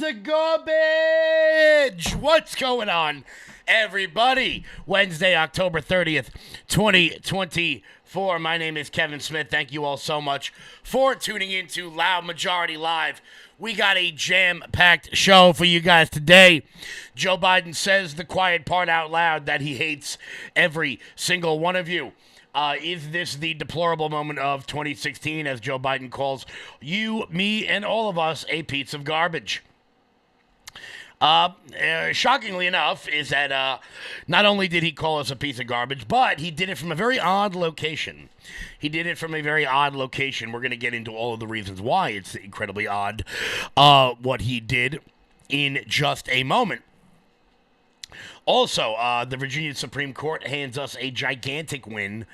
of garbage. What's going on, everybody? Wednesday, October 30th, 2024. My name is Kevin Smith. Thank you all so much for tuning in to Loud Majority Live. We got a jam-packed show for you guys today. Joe Biden says the quiet part out loud that he hates every single one of you. Is this the deplorable moment of 2016 as Joe Biden calls you, me, and all of us a piece of garbage? Shockingly enough, is that not only did he call us a piece of garbage, but he did it from a very odd location. We're going to get into all of the reasons why it's incredibly odd what he did in just a moment. Also, the Virginia Supreme Court hands us a gigantic win.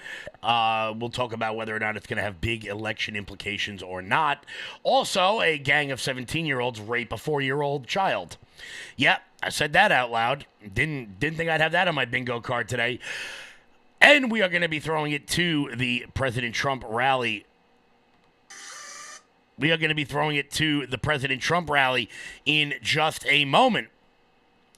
We'll talk about whether or not it's going to have big election implications or not. Also, a gang of 17-year-olds rape a 4-year-old child. Yep, I said that out loud. Didn't think I'd have that on my bingo card today. And we are going to be throwing it to the President Trump rally. We are going to be throwing it to the President Trump rally in just a moment.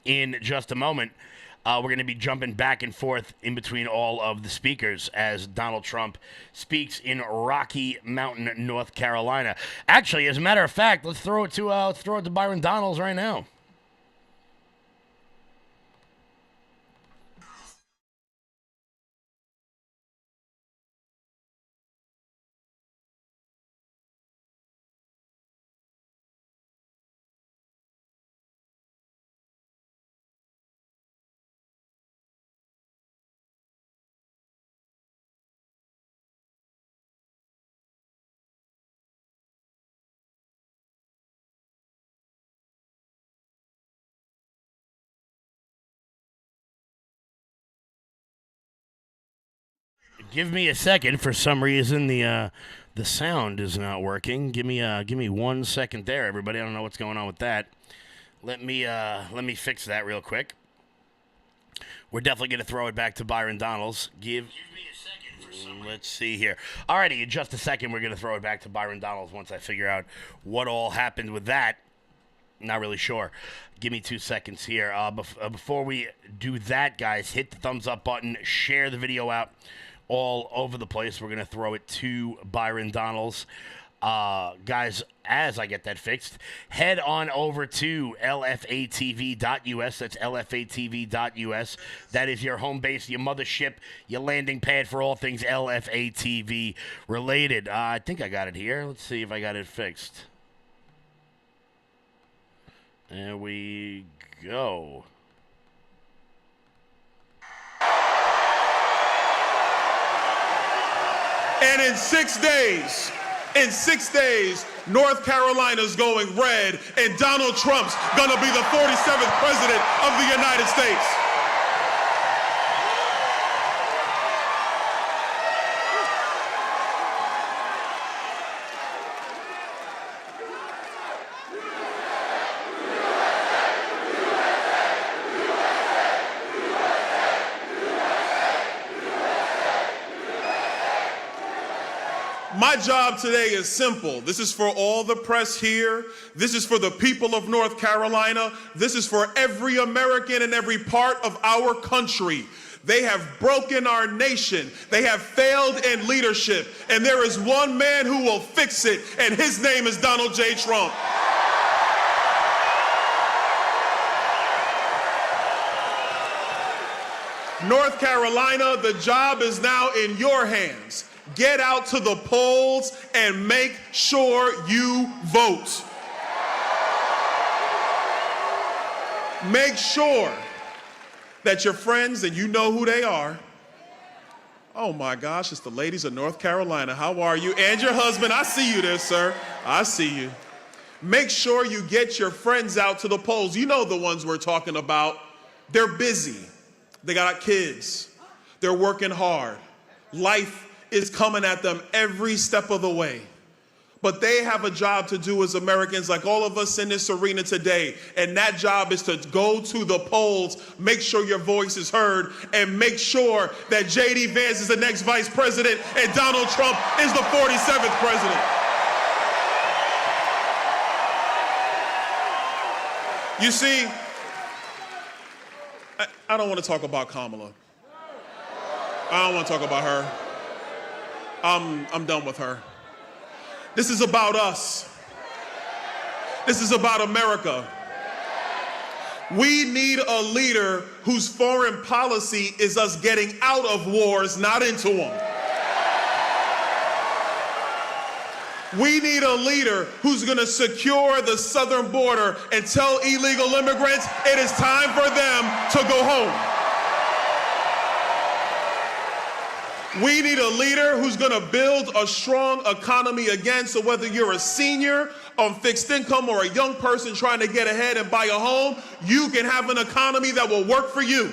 We're going to be jumping back and forth in between all of the speakers as Donald Trump speaks in Rocky Mountain, North Carolina. Actually, as a matter of fact, let's throw it to Byron Donalds right now. Give me a second. For some reason, the sound is not working. Give me 1 second there, everybody. I don't know what's going on with that. Let me fix that real quick. We're definitely going to throw it back to Byron Donalds. Give me a second for some reason. Let's see here. Alrighty, in just a second, we're going to throw it back to Byron Donalds once I figure out what all happened with that. Not really sure. Give me 2 seconds here. Before we do that, guys, hit the thumbs up button. Share the video out all over the place. We're going to throw it to Byron Donalds. Guys, as I get that fixed, head on over to lfatv.us. That's lfatv.us. That is your home base, your mothership, your landing pad for all things LFATV related. I think I got it here. Let's see if I got it fixed. There we go. And in 6 days, North Carolina's going red, and Donald Trump's gonna be the 47th president of the United States. My job today is simple. This is for all the press here. This is for the people of North Carolina. This is for every American in every part of our country. They have broken our nation. They have failed in leadership. And there is one man who will fix it, and his name is Donald J. Trump. North Carolina, the job is now in your hands. Get out to the polls and make sure you vote. Make sure that your friends, and you know who they are. Oh my gosh, it's the ladies of North Carolina. How are you? And your husband, I see you there, sir. I see you. Make sure you get your friends out to the polls. You know the ones we're talking about. They're busy. They got kids. They're working hard. Life is coming at them every step of the way. But they have a job to do as Americans, like all of us in this arena today. And that job is to go to the polls, make sure your voice is heard, and make sure that J.D. Vance is the next vice president and Donald Trump is the 47th president. You see, I don't want to talk about Kamala. I don't want to talk about her. I'm done with her. This is about us. This is about America. We need a leader whose foreign policy is us getting out of wars, not into them. We need a leader who's going to secure the southern border and tell illegal immigrants it is time for them to go home. We need a leader who's going to build a strong economy again, so whether you're a senior on fixed income or a young person trying to get ahead and buy a home, you can have an economy that will work for you.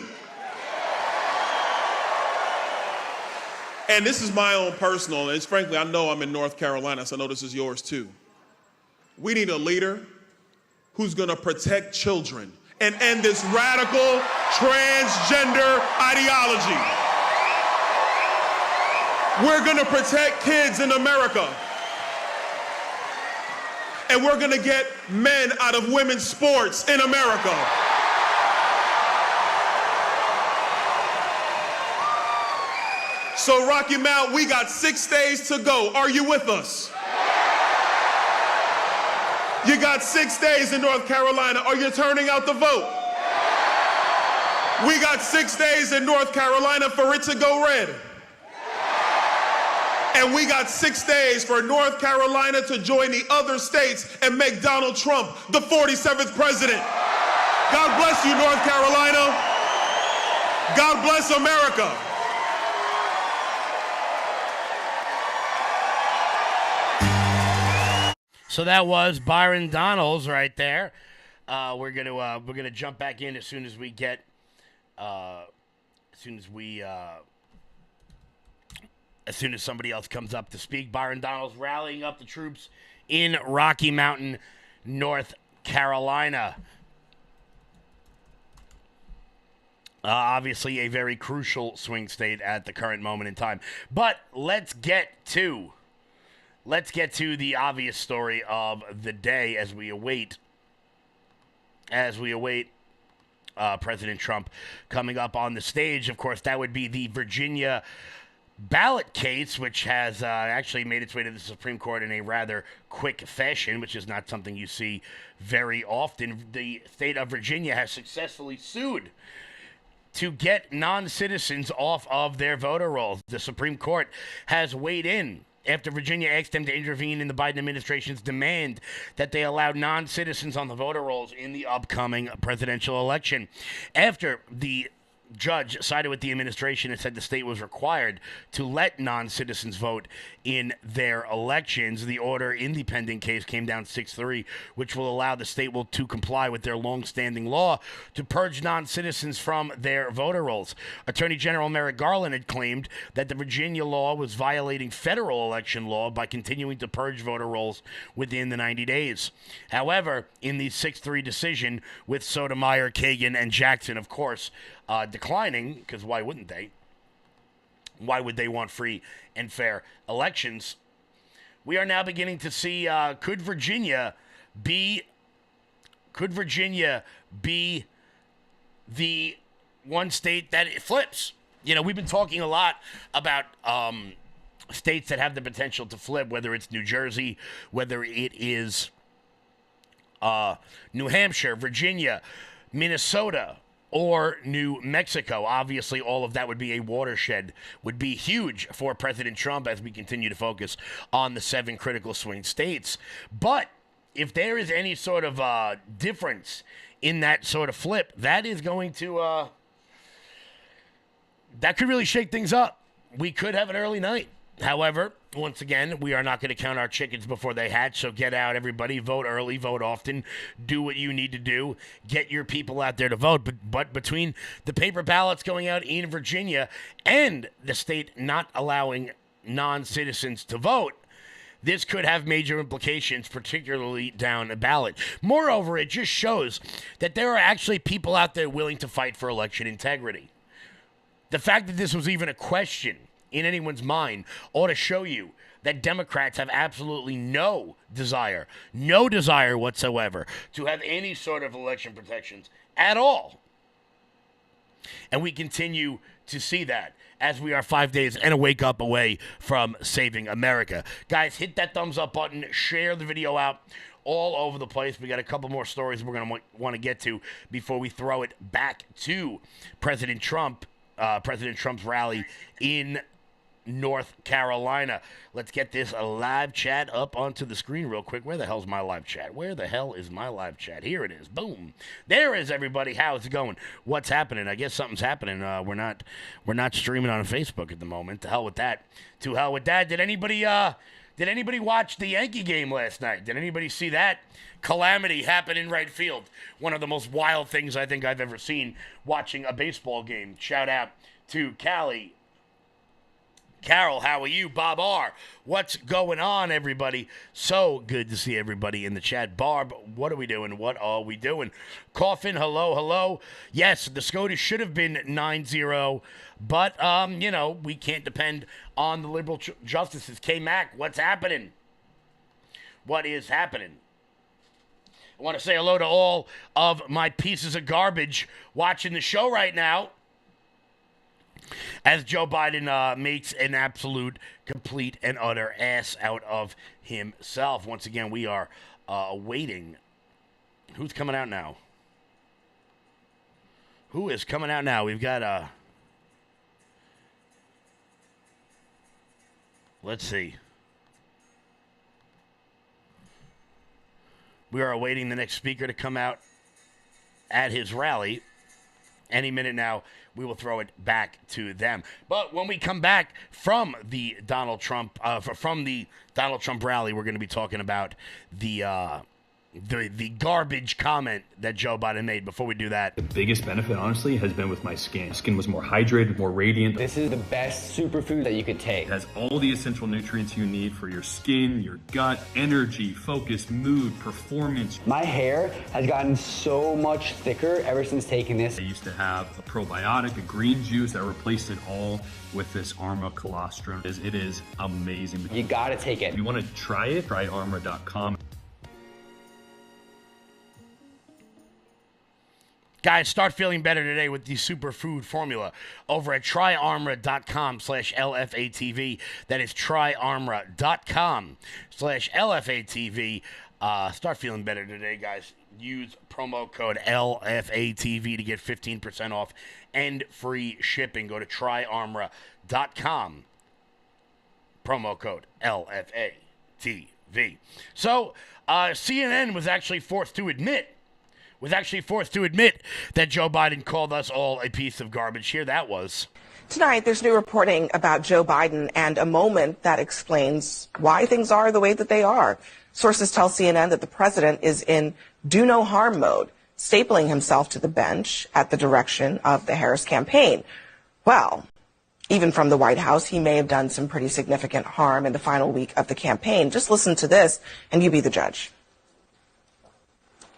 And this is my own personal, and it's frankly, I know I'm in North Carolina, so I know this is yours too. We need a leader who's going to protect children and end this radical transgender ideology. We're going to protect kids in America. And we're going to get men out of women's sports in America. So Rocky Mount, we got 6 days to go. Are you with us? You got 6 days in North Carolina. Are you turning out the vote? We got 6 days in North Carolina for it to go red. And we got 6 days for North Carolina to join the other states and make Donald Trump the 47th president. God bless you, North Carolina. God bless America. So that was Byron Donalds right there. We're gonna jump back in as soon as we get as soon as somebody else comes up to speak. Byron Donalds rallying up the troops in Rocky Mountain, North Carolina. Obviously a very crucial swing state at the current moment in time. But let's get to the obvious story of the day as we await President Trump coming up on the stage. Of course, that would be the Virginia ballot case, which has actually made its way to the Supreme Court in a rather quick fashion, which is not something you see very often. The state of Virginia has successfully sued to get non-citizens off of their voter rolls. The Supreme Court has weighed in after Virginia asked them to intervene in the Biden administration's demand that they allow non-citizens on the voter rolls in the upcoming presidential election. After the judge sided with the administration and said the state was required to let non-citizens vote in their elections, the order in the pending case came down 6-3, which will allow the state to comply with their long-standing law to purge non-citizens from their voter rolls. Attorney General Merrick Garland had claimed that the Virginia law was violating federal election law by continuing to purge voter rolls within the 90 days. However, in the 6-3 decision with Sotomayor, Kagan, and Jackson, of course, declining, because why wouldn't they? Why would they want free and fair elections? We are now beginning to see, could Virginia be the one state that it flips? You know, we've been talking a lot about states that have the potential to flip, whether it's New Jersey, whether it is New Hampshire, Virginia, Minnesota, or New Mexico. Obviously, all of that would be a watershed, would be huge for President Trump as we continue to focus on the 7 critical swing states. But if there is any sort of difference in that sort of flip, that is going to, that could really shake things up. We could have an early night. However, once again, we are not going to count our chickens before they hatch, so get out, everybody. Vote early, vote often. Do what you need to do. Get your people out there to vote. But between the paper ballots going out in Virginia and the state not allowing non-citizens to vote, this could have major implications, particularly down the ballot. Moreover, it just shows that there are actually people out there willing to fight for election integrity. The fact that this was even a question in anyone's mind ought to show you that Democrats have absolutely no desire whatsoever to have any sort of election protections at all. And we continue to see that as we are 5 days and a wake up away from saving America. Guys, hit that thumbs up button, share the video out all over the place. We got a couple more stories we're going to want to get to before we throw it back to President Trump, President Trump's rally in North Carolina. Let's get this live chat up onto the screen real quick. Where the hell's my live chat? Where the hell is my live chat? Here it is. Boom. There is everybody. How's it going? What's happening? I guess something's happening. We're not streaming on Facebook at the moment. To hell with that. To hell with that. Did anybody watch the Yankee game last night? Did anybody see that calamity happen in right field? One of the most wild things I think I've ever seen watching a baseball game. Shout out to Callie. Carol, how are you? Bob R. What's going on, everybody? So good to see everybody in the chat. Barb, what are we doing? What are we doing? Coffin, hello. Yes, the SCOTUS should have been 9-0, but, we can't depend on the liberal justices. K-Mac, what's happening? What is happening? I want to say hello to all of my pieces of garbage watching the show right now, as Joe Biden makes an absolute, complete, and utter ass out of himself. Once again, we are awaiting. Who's coming out now? Who is coming out now? We've got let's see. We are awaiting the next speaker to come out at his rally. Any minute now, we will throw it back to them. But when we come back from the Donald Trump rally, we're going to be talking about the garbage comment that Joe Biden made. Before we do that, the biggest benefit, honestly, has been with my skin. Skin was more hydrated, more radiant. This is the best superfood that you could take. It has all the essential nutrients you need for your skin, your gut, energy, focus, mood, performance. My hair has gotten so much thicker ever since taking this. I used to have a probiotic, a green juice that replaced it all with this Armra colostrum. It is amazing. You gotta take it. If you want to try it, try armra.com. Guys, start feeling better today with the superfood formula over at tryarmra.com/LFATV. That is tryarmra.com/LFATV. Start feeling better today, guys. Use promo code LFATV to get 15% off and free shipping. Go to tryarmra.com. Promo code LFATV. So, CNN was actually forced to admit that Joe Biden called us all a piece of garbage. Here that was. Tonight, there's new reporting about Joe Biden and a moment that explains why things are the way that they are. Sources tell CNN that the president is in do no harm mode, stapling himself to the bench at the direction of the Harris campaign. Well, even from the White House, he may have done some pretty significant harm in the final week of the campaign. Just listen to this, and you be the judge.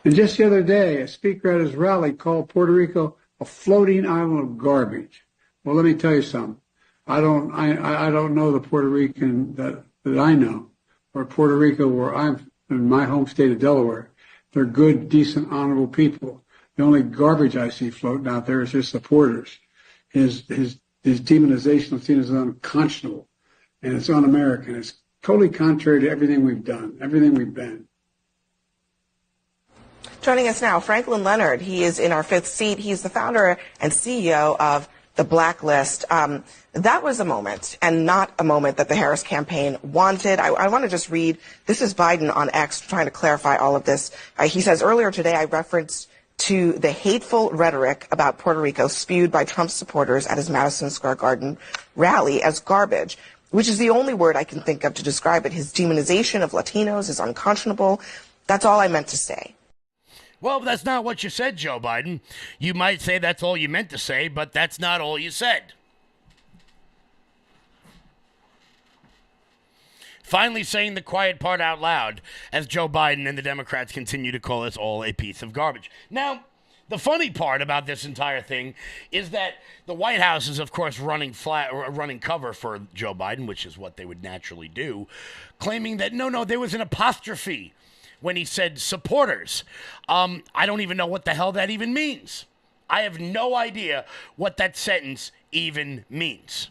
And just the other day, a speaker at his rally called Puerto Rico a floating island of garbage. Well, let me tell you something. I don't know the Puerto Rican that I know, or Puerto Rico where I'm in my home state of Delaware. They're good, decent, honorable people. The only garbage I see floating out there is his supporters. His demonization of Tina is unconscionable, and it's un-American. It's totally contrary to everything we've done, everything we've been. Joining us now, Franklin Leonard. He is in our fifth seat. He's the founder and CEO of The Blacklist. That was a moment, and not a moment that the Harris campaign wanted. I want to just read. This is Biden on X trying to clarify all of this. He says, earlier today, I referenced to the hateful rhetoric about Puerto Rico spewed by Trump's supporters at his Madison Square Garden rally as garbage, which is the only word I can think of to describe it. His demonization of Latinos is unconscionable. That's all I meant to say. Well, that's not what you said, Joe Biden. You might say that's all you meant to say, but that's not all you said. Finally saying the quiet part out loud as Joe Biden and the Democrats continue to call us all a piece of garbage. Now, The funny part about this entire thing is that the White House is, of course, running cover for Joe Biden, which is what they would naturally do, claiming that no, there was an apostrophe when he said supporters. I don't even know what the hell that even means. I have no idea what that sentence even means.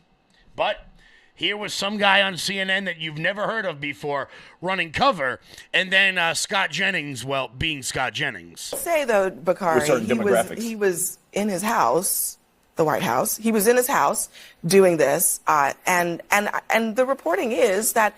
But here was some guy on CNN that you've never heard of before running cover, and then Scott Jennings, well, being Scott Jennings. Say though, Bakari, he was in his house, the White House. He was in his house doing this, and the reporting is that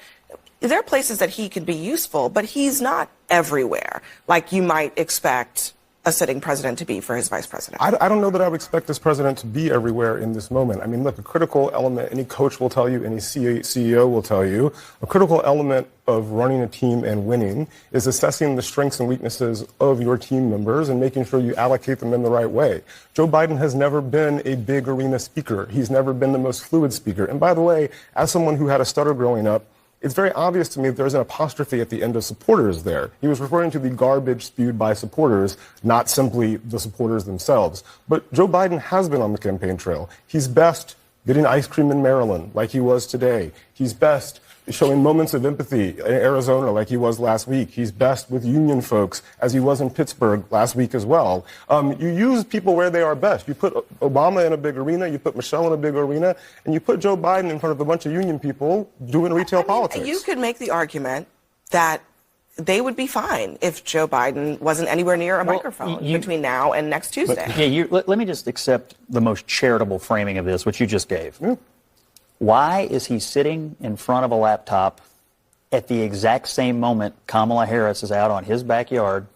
there are places that he could be useful, but he's not everywhere like you might expect a sitting president to be for his vice president. I don't know that I would expect this president to be everywhere in this moment. I mean, look, a critical element, any coach will tell you, any CEO will tell you, a critical element of running a team and winning is assessing the strengths and weaknesses of your team members and making sure you allocate them in the right way. Joe Biden has never been a big arena speaker. He's never been the most fluid speaker. And by the way, as someone who had a stutter growing up, it's very obvious to me that there's an apostrophe at the end of supporters there. He was referring to the garbage spewed by supporters, not simply the supporters themselves. But Joe Biden has been on the campaign trail. He's best getting ice cream in Maryland like he was today. He's best showing moments of empathy in Arizona like he was last week. He's best with union folks as he was in Pittsburgh last week as well. You use people where they are best. You put Obama in a big arena, you put Michelle in a big arena, and you put Joe Biden in front of a bunch of union people doing retail politics. You could make the argument that they would be fine if Joe Biden wasn't anywhere near a microphone between now and next Tuesday. Let me just accept the most charitable framing of this, which you just gave. Yeah. Why is he sitting in front of a laptop at the exact same moment Kamala Harris is out on his backyard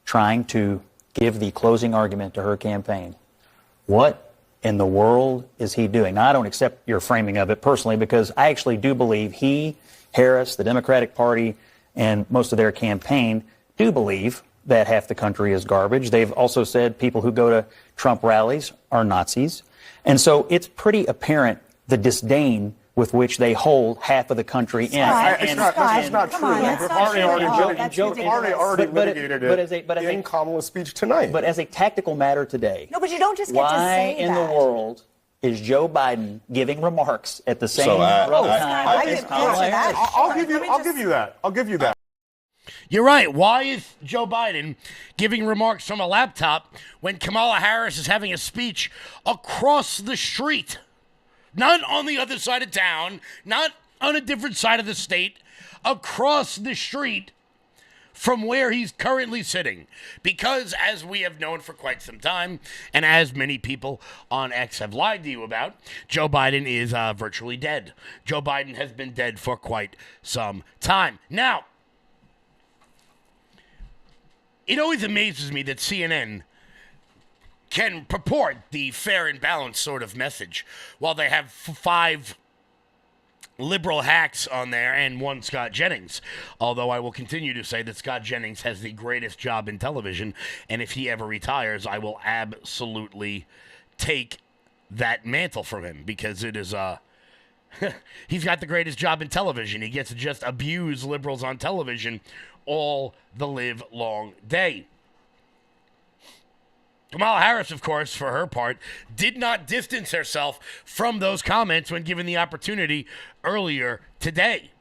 trying to give the closing argument to her campaign? What in the world is he doing? Now, I don't accept your framing of it personally because I actually do believe he, Harris, the Democratic Party, and most of their campaign do believe that half the country is garbage. They've also said people who go to Trump rallies are Nazis. And so it's pretty apparent the disdain with which they hold half of the country in. It's not true. We've already litigated it in Kamala's speech tonight. But as a tactical matter today, no, but you don't just get to say why in the world is Joe Biden giving remarks at the same time as Kamala Harris? I'll give you that. You're right. Why is Joe Biden giving remarks from a laptop when Kamala Harris is having a speech across the street? Not on the other side of town, not on a different side of the state, across the street from where he's currently sitting. Because, as we have known for quite some time, and as many people on X have lied to you about, Joe Biden is virtually dead. Joe Biden has been dead for quite some time. Now, it always amazes me that CNN can purport the fair and balanced sort of message while they have 5 liberal hacks on there and 1 Scott Jennings. Although I will continue to say that Scott Jennings has the greatest job in television, and if he ever retires, I will absolutely take that mantle from him because it is he's got the greatest job in television. He gets to just abuse liberals on television all the live long day. Kamala Harris, of course, for her part, did not distance herself from those comments when given the opportunity earlier today.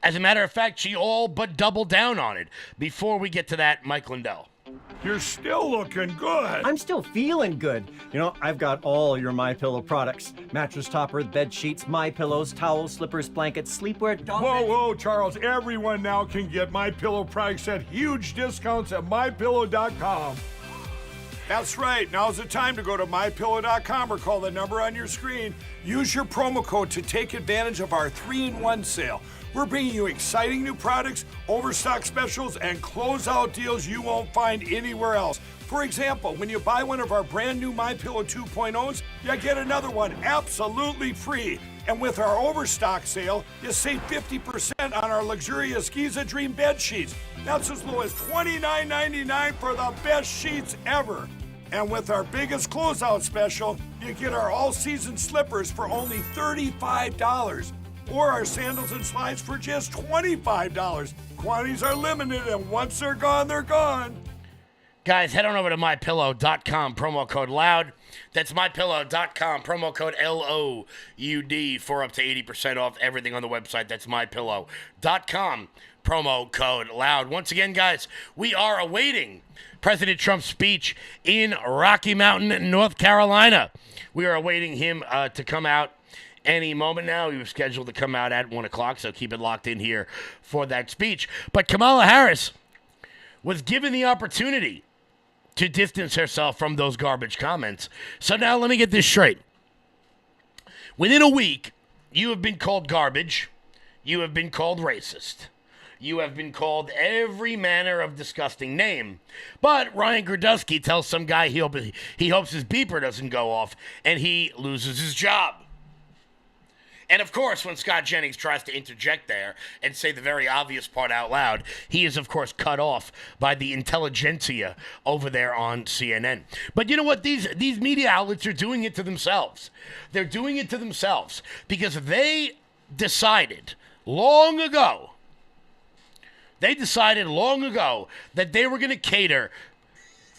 As a matter of fact, she all but doubled down on it. Before we get to that, Mike Lindell. You're still looking good. I'm still feeling good. You know, I've got all your MyPillow products. Mattress topper, bed sheets, MyPillows, towels, slippers, blankets, sleepwear, dog Whoa, Charles. Everyone now can get MyPillow products at huge discounts at MyPillow.com. That's right. Now's the time to go to MyPillow.com or call the number on your screen. Use your promo code to take advantage of our 3-in-1 sale. We're bringing you exciting new products, overstock specials, and closeout deals you won't find anywhere else. For example, when you buy one of our brand new MyPillow 2.0s, you get another one absolutely free. And with our overstock sale, you save 50% on our luxurious Giza Dream bed sheets. That's as low as $29.99 for the best sheets ever. And with our biggest closeout special, you get our all-season slippers for only $35. Or our sandals and slides for just $25. Quantities are limited, and once they're gone, they're gone. Guys, head on over to MyPillow.com, promo code LOUD. That's MyPillow.com, promo code LOUD for up to 80% off everything on the website. That's MyPillow.com, promo code LOUD. Once again, guys, we are awaiting President Trump's speech in Rocky Mountain, North Carolina. We are awaiting him to come out any moment now. He was scheduled to come out at 1 o'clock, so keep it locked in here for that speech. But Kamala Harris was given the opportunity to distance herself from those garbage comments. So now let me get this straight. Within a week, you have been called garbage. You have been called racist. You have been called every manner of disgusting name. But Ryan Gradusky tells some guy he hopes his beeper doesn't go off, and he loses his job. And of course, when Scott Jennings tries to interject there and say the very obvious part out loud, he is, of course, cut off by the intelligentsia over there on CNN. But you know what? These media outlets are doing it to themselves. They're doing it to themselves because they decided long ago that they were going to cater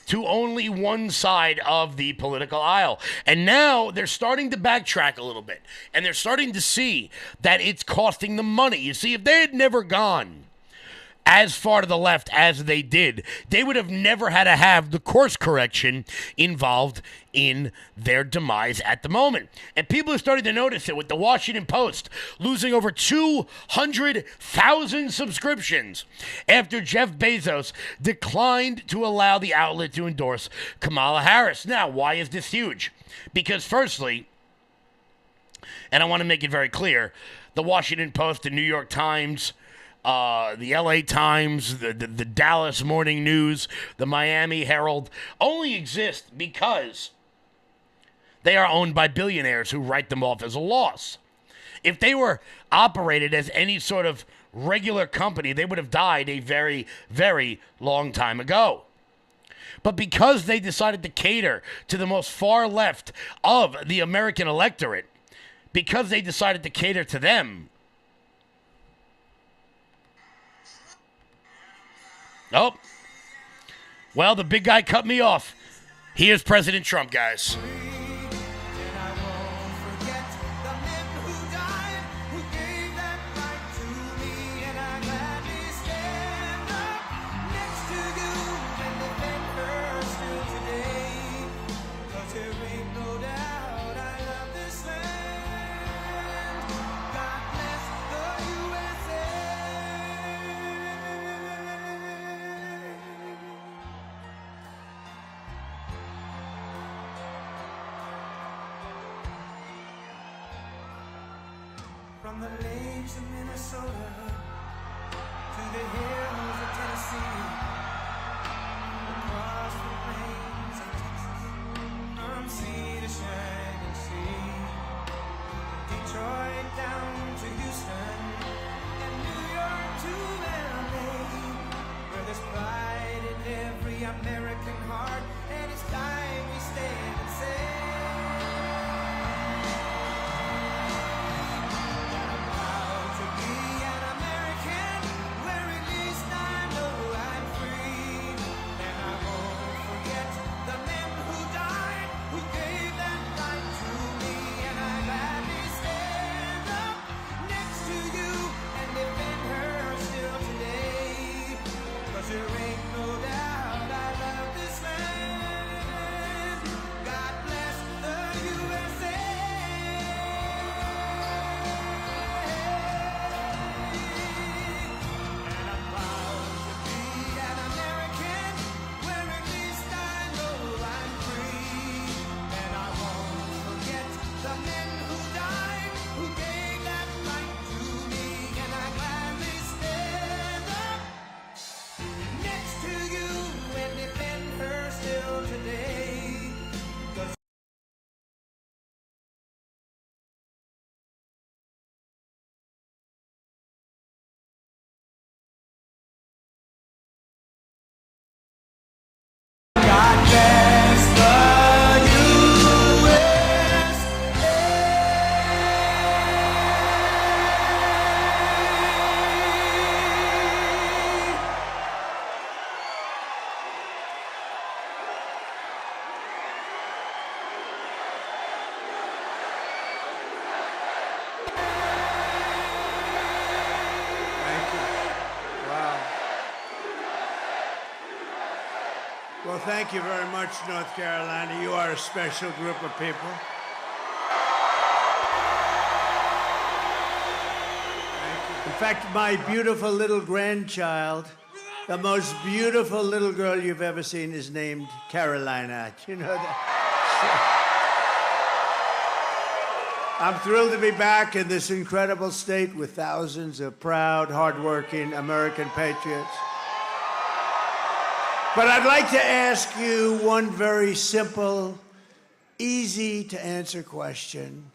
to only one side of the political aisle. And now they're starting to backtrack a little bit. And they're starting to see that it's costing them money. You see, if they had never gone as far to the left as they did, they would have never had to have the course correction involved in their demise at the moment. And people are starting to notice it with the Washington Post losing over 200,000 subscriptions after Jeff Bezos declined to allow the outlet to endorse Kamala Harris. Now, why is this huge? Because firstly, and I want to make it very clear, the Washington Post, the New York Times, the LA Times, the Dallas Morning News, the Miami Herald only exist because they are owned by billionaires who write them off as a loss. If they were operated as any sort of regular company, they would have died a very, very long time ago. But because they decided to cater to the most far left of the American electorate, because they decided to cater to them, oh, well, the big guy cut me off. Here's President Trump, guys. From the lakes of Minnesota to the hills of Tennessee, across the plains of Texas, from sea to shining sea, Detroit down to Houston, and New York to LA, where there's pride in every American heart, and it's time we stand and say, there ain't no doubt I love this land. Well, thank you very much, North Carolina. You are a special group of people. In fact, my beautiful little grandchild, the most beautiful little girl you've ever seen, is named Carolina. Do you know that? I'm thrilled to be back in this incredible state with thousands of proud, hardworking American patriots. But I'd like to ask you one very simple, easy to answer question.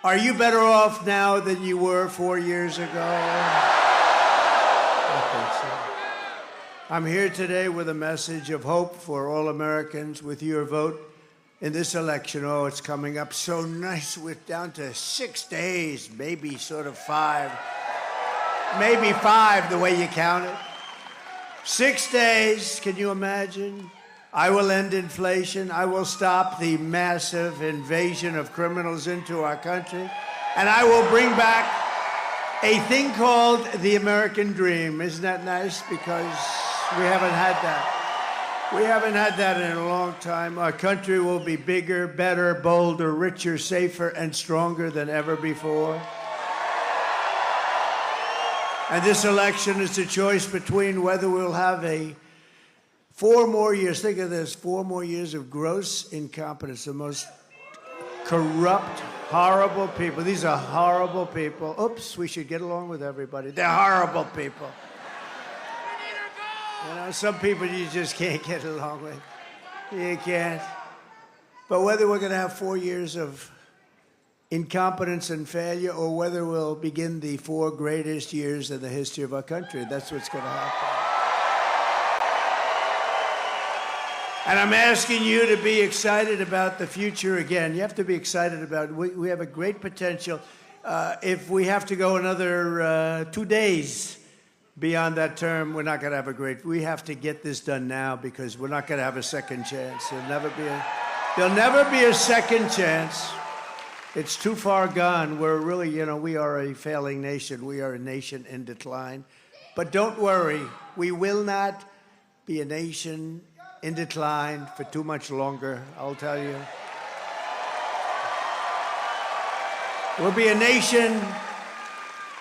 Are you better off now than you were 4 years ago? I think so. I'm here today with a message of hope for all Americans with your vote in this election. Oh, it's coming up so nice. We're down to 6 days, maybe sort of 5. Maybe 5 the way you count it. 6 days, can you imagine? I will end inflation. I will stop the massive invasion of criminals into our country. And I will bring back a thing called the American dream. Isn't that nice? Because we haven't had that. We haven't had that in a long time. Our country will be bigger, better, bolder, richer, safer, and stronger than ever before. And this election is a choice between whether we'll have 4 more years, think of this, 4 more years of gross incompetence, the most corrupt, horrible people. These are horrible people. Oops, we should get along with everybody. They're horrible people. You know, some people you just can't get along with. You can't. But whether we're going to have 4 years of incompetence and failure, or whether we'll begin the 4 greatest years in the history of our country, that's what's going to happen. And I'm asking you to be excited about the future again. You have to be excited about it. We have a great potential. If we have to go another 2 days beyond that term, we're not going to have a great... We have to get this done now because we're not going to have a second chance. There'll never be a second chance. It's too far gone. We're really, we are a failing nation. We are a nation in decline. But don't worry. We will not be a nation in decline for too much longer, I'll tell you. We'll be a nation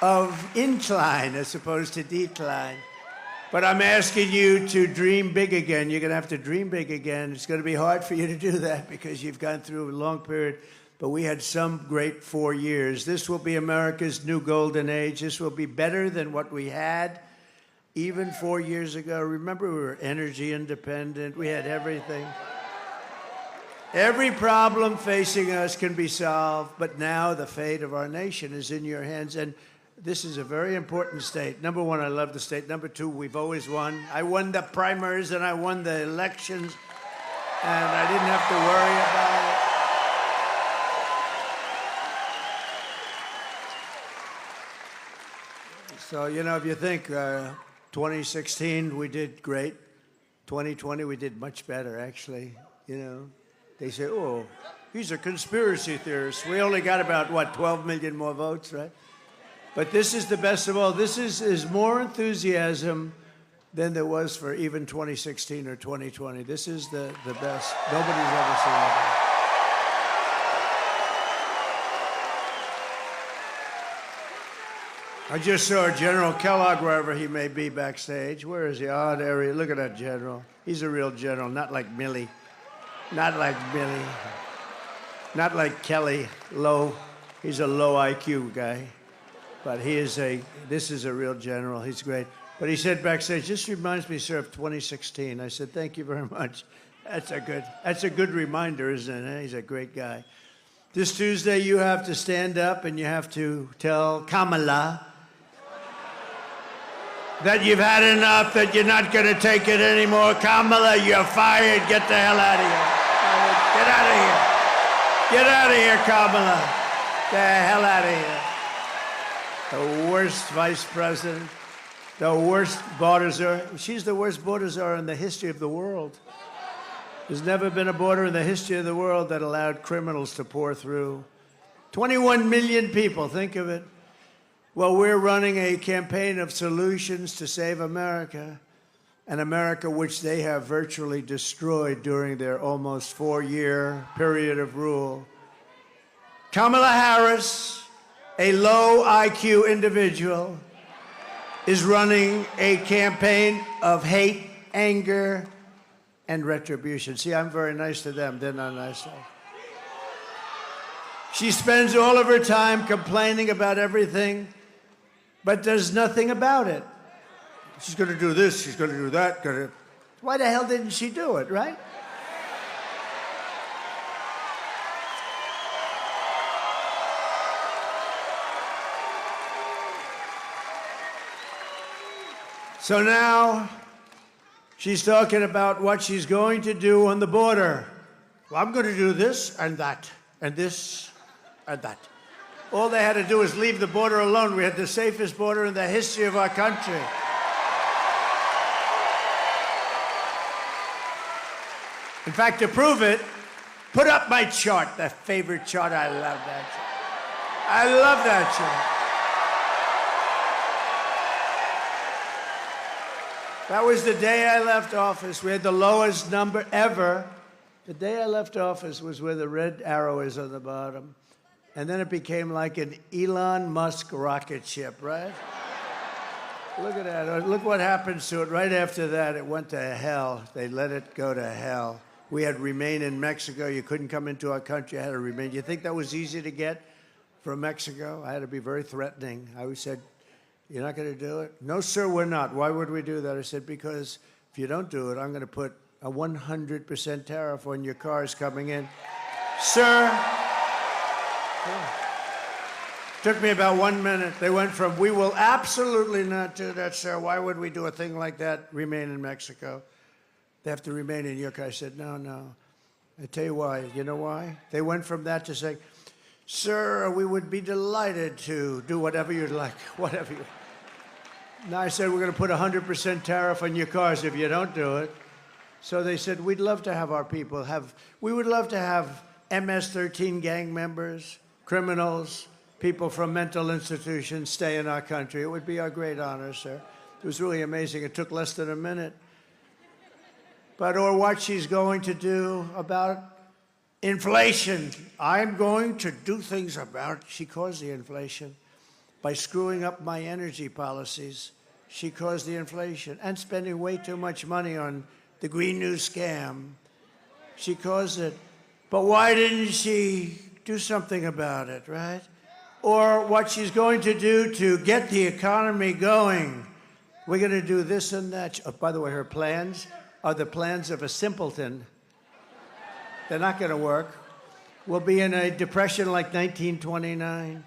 of incline as opposed to decline. But I'm asking you to dream big again. You're going to have to dream big again. It's going to be hard for you to do that because you've gone through a long period. But we had some great 4 years. This will be America's new golden age. This will be better than what we had even 4 years ago. Remember, we were energy independent. We had everything. Every problem facing us can be solved, but now the fate of our nation is in your hands. And this is a very important state. Number 1, I love the state. Number 2, we've always won. I won the primaries and I won the elections, and I didn't have to worry about it. So, if you think 2016, we did great. 2020, we did much better, actually. They say, oh, he's a conspiracy theorist. We only got about, 12 million more votes, right? But this is the best of all. This is more enthusiasm than there was for even 2016 or 2020. This is the best. Nobody's ever seen it. I just saw General Kellogg, wherever he may be backstage. Where is he? Oh, there he is. Look at that general. He's a real general, not like Milley. Not like Milley. Not like Kelly, low. He's a low IQ guy. But this is a real general. He's great. But he said backstage, this reminds me, sir, of 2016. I said, thank you very much. That's a good reminder, isn't it? He's a great guy. This Tuesday, you have to stand up and you have to tell Kamala that you've had enough, that you're not going to take it anymore. Kamala, you're fired. Get the hell out of here. Get out of here. Get out of here, Kamala. Get the hell out of here. The worst vice president, the worst border czar. She's the worst border czar in the history of the world. There's never been a border in the history of the world that allowed criminals to pour through. 21 million people, think of it. Well, we're running a campaign of solutions to save America. an America which they have virtually destroyed during their almost 4-year period of rule. Kamala Harris, a low IQ individual, is running a campaign of hate, anger, and retribution. See, I'm very nice to them, they're not nice to us. She spends all of her time complaining about everything, but does nothing about it. She's going to do this, she's going to do that. Why the hell didn't she do it, right? So now she's talking about what she's going to do on the border. Well, I'm going to do this and that, and this and that. All they had to do was leave the border alone. We had the safest border in the history of our country. In fact, to prove it, put up my chart, that favorite chart. I love that chart. I love that chart. That was the day I left office. We had the lowest number ever. The day I left office was where the red arrow is on the bottom. And then it became like an Elon Musk rocket ship, right? Look at that. Look what happens to it. Right after that, it went to hell. They let it go to hell. We had remain in Mexico. You couldn't come into our country. I had to remain. You think that was easy to get from Mexico? I had to be very threatening. I always said, you're not going to do it? No, sir, we're not. Why would we do that? I said, because if you don't do it, I'm going to put a 100% tariff on your cars coming in. Sir, took me about 1 minute. They went from, we will absolutely not do that, sir. Why would we do a thing like that? Remain in Mexico. They have to remain in your car. I said, no. I tell you why. You know why? They went from that to saying, sir, we would be delighted to do whatever you'd like, whatever you. Now I said, we're going to put a 100% tariff on your cars if you don't do it. So they said, we'd love to have our people we would love to have MS-13 gang members, criminals, people from mental institutions stay in our country. It would be our great honor, sir. It was really amazing. It took less than a minute. Or what she's going to do about inflation. I'm going to do things about it. She caused the inflation. By screwing up my energy policies, she caused the inflation. And spending way too much money on the Green New scam. She caused it. But why didn't she do something about it, right? Or what she's going to do to get the economy going. We're going to do this and that. Oh, by the way, her plans are the plans of a simpleton. They're not going to work. We'll be in a depression like 1929.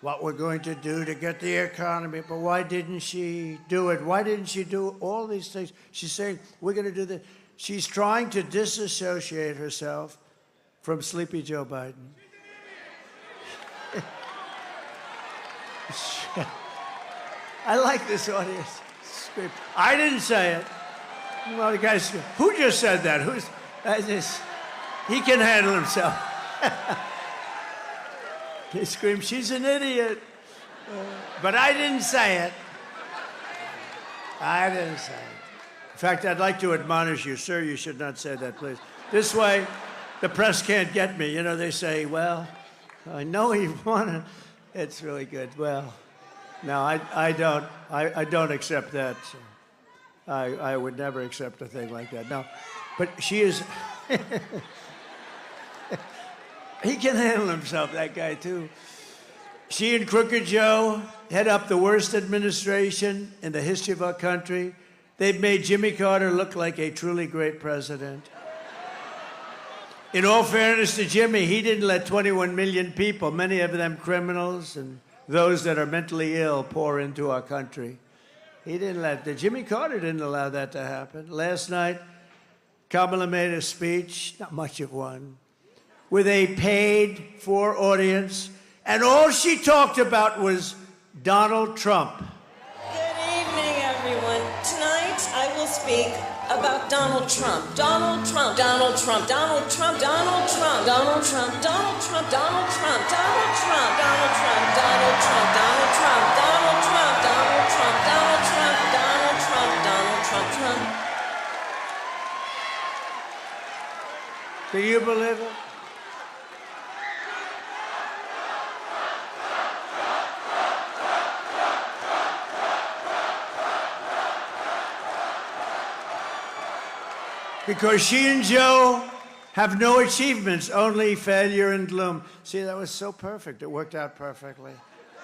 What we're going to do to get the economy. But why didn't she do it? Why didn't she do all these things? She's saying, we're going to do this. She's trying to disassociate herself from Sleepy Joe Biden. I like this audience. Scream. I didn't say it. Well, the guys, who just said that? He can handle himself. They scream, she's an idiot. But I didn't say it. I didn't say it. In fact, I'd like to admonish you, sir, you should not say that, please. This way, the press can't get me. You know, they say, well, I know you want to. It's really good. Well, no, I don't accept that. I would never accept a thing like that. No, but she is. He can handle himself, that guy, too. She and Crooked Joe head up the worst administration in the history of our country. They've made Jimmy Carter look like a truly great president. In all fairness to Jimmy, he didn't let 21 million people, many of them criminals and those that are mentally ill, pour into our country. Jimmy Carter didn't allow that to happen. Last night, Kamala made a speech, not much of one, with a paid-for audience, and all she talked about was Donald Trump. Good evening, everyone. Tonight, I will speak about Donald Trump. Donald Trump. Donald Trump. Donald Trump. Donald Trump. Donald Trump. Donald Trump. Donald Trump. Donald Trump. Donald Trump. Donald Trump. Donald Trump. Donald Trump. Donald Trump. Donald Trump. Donald Trump. Donald Trump. Can you believe it? Because she and Joe have no achievements, only failure and gloom. See, that was so perfect. It worked out perfectly.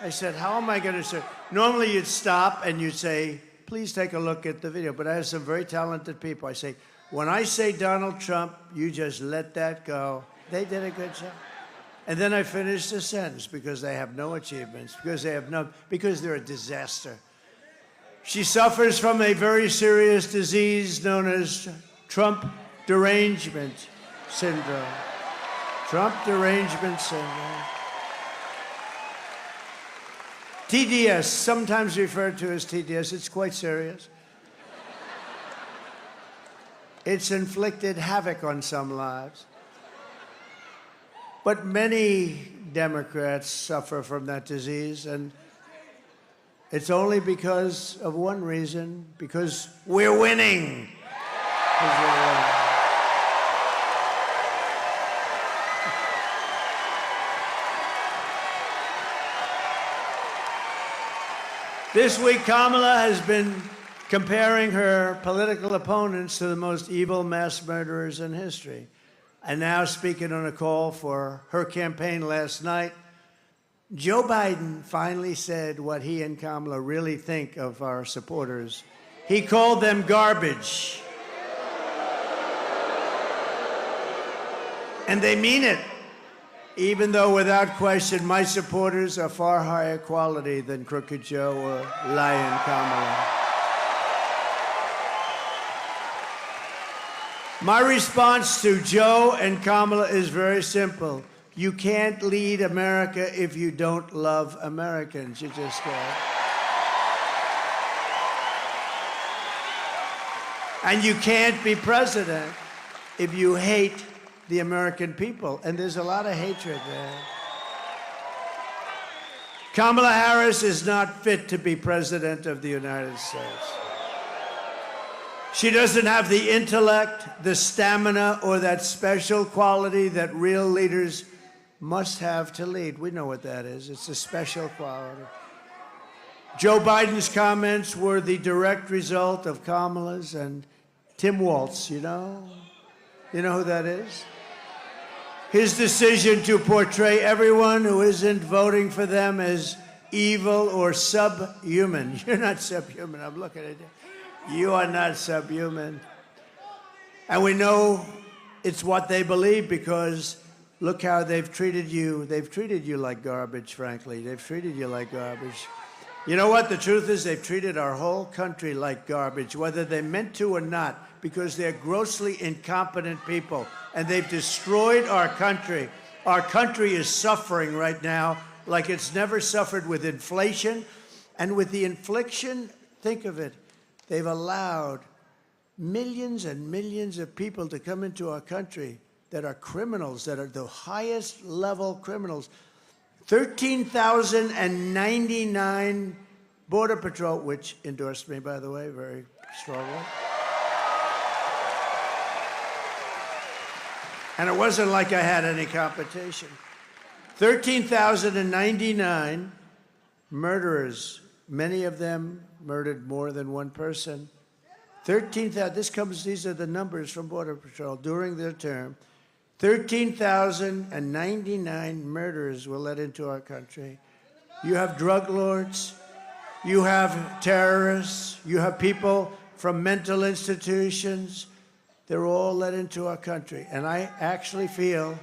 I said, how am I going to say? Normally you'd stop and you'd say, please take a look at the video. But I have some very talented people. I say, when I say Donald Trump, you just let that go. They did a good job. And then I finished the sentence, because they have no achievements, because they're a disaster. She suffers from a very serious disease known as Trump derangement syndrome. Trump derangement syndrome. TDS, sometimes referred to as TDS, it's quite serious. It's inflicted havoc on some lives. But many Democrats suffer from that disease, and it's only because of one reason, because we're winning. This week, Kamala has been comparing her political opponents to the most evil mass murderers in history. And now, speaking on a call for her campaign last night, Joe Biden finally said what he and Kamala really think of our supporters. He called them garbage. And they mean it, even though without question my supporters are far higher quality than Crooked Joe or Lying Kamala. My response to Joe and Kamala is very simple. You can't lead America if you don't love Americans. You just can't. And you can't be president if you hate the American people. And there's a lot of hatred there. Kamala Harris is not fit to be president of the United States. She doesn't have the intellect, the stamina, or that special quality that real leaders must have to lead. We know what that is. It's a special quality. Joe Biden's comments were the direct result of Kamala's and Tim Walz, you know? You know who that is? His decision to portray everyone who isn't voting for them as evil or subhuman. You're not subhuman. I'm looking at you. You are not subhuman. And we know it's what they believe, because look how they've treated you. They've treated you like garbage, frankly. They've treated you like garbage. You know what? The truth is they've treated our whole country like garbage, whether they meant to or not, because they're grossly incompetent people, and they've destroyed our country. Our country is suffering right now like it's never suffered with inflation. And with the infliction, think of it, they've allowed millions and millions of people to come into our country that are criminals, that are the highest level criminals. 13,099 Border Patrol, which endorsed me, by the way, very strongly. And it wasn't like I had any competition. 13,099 murderers, many of them murdered more than one person. 13,000, these are the numbers from Border Patrol during their term. 13,099 murders were let into our country. You have drug lords, you have terrorists, you have people from mental institutions. They're all let into our country. And I actually feel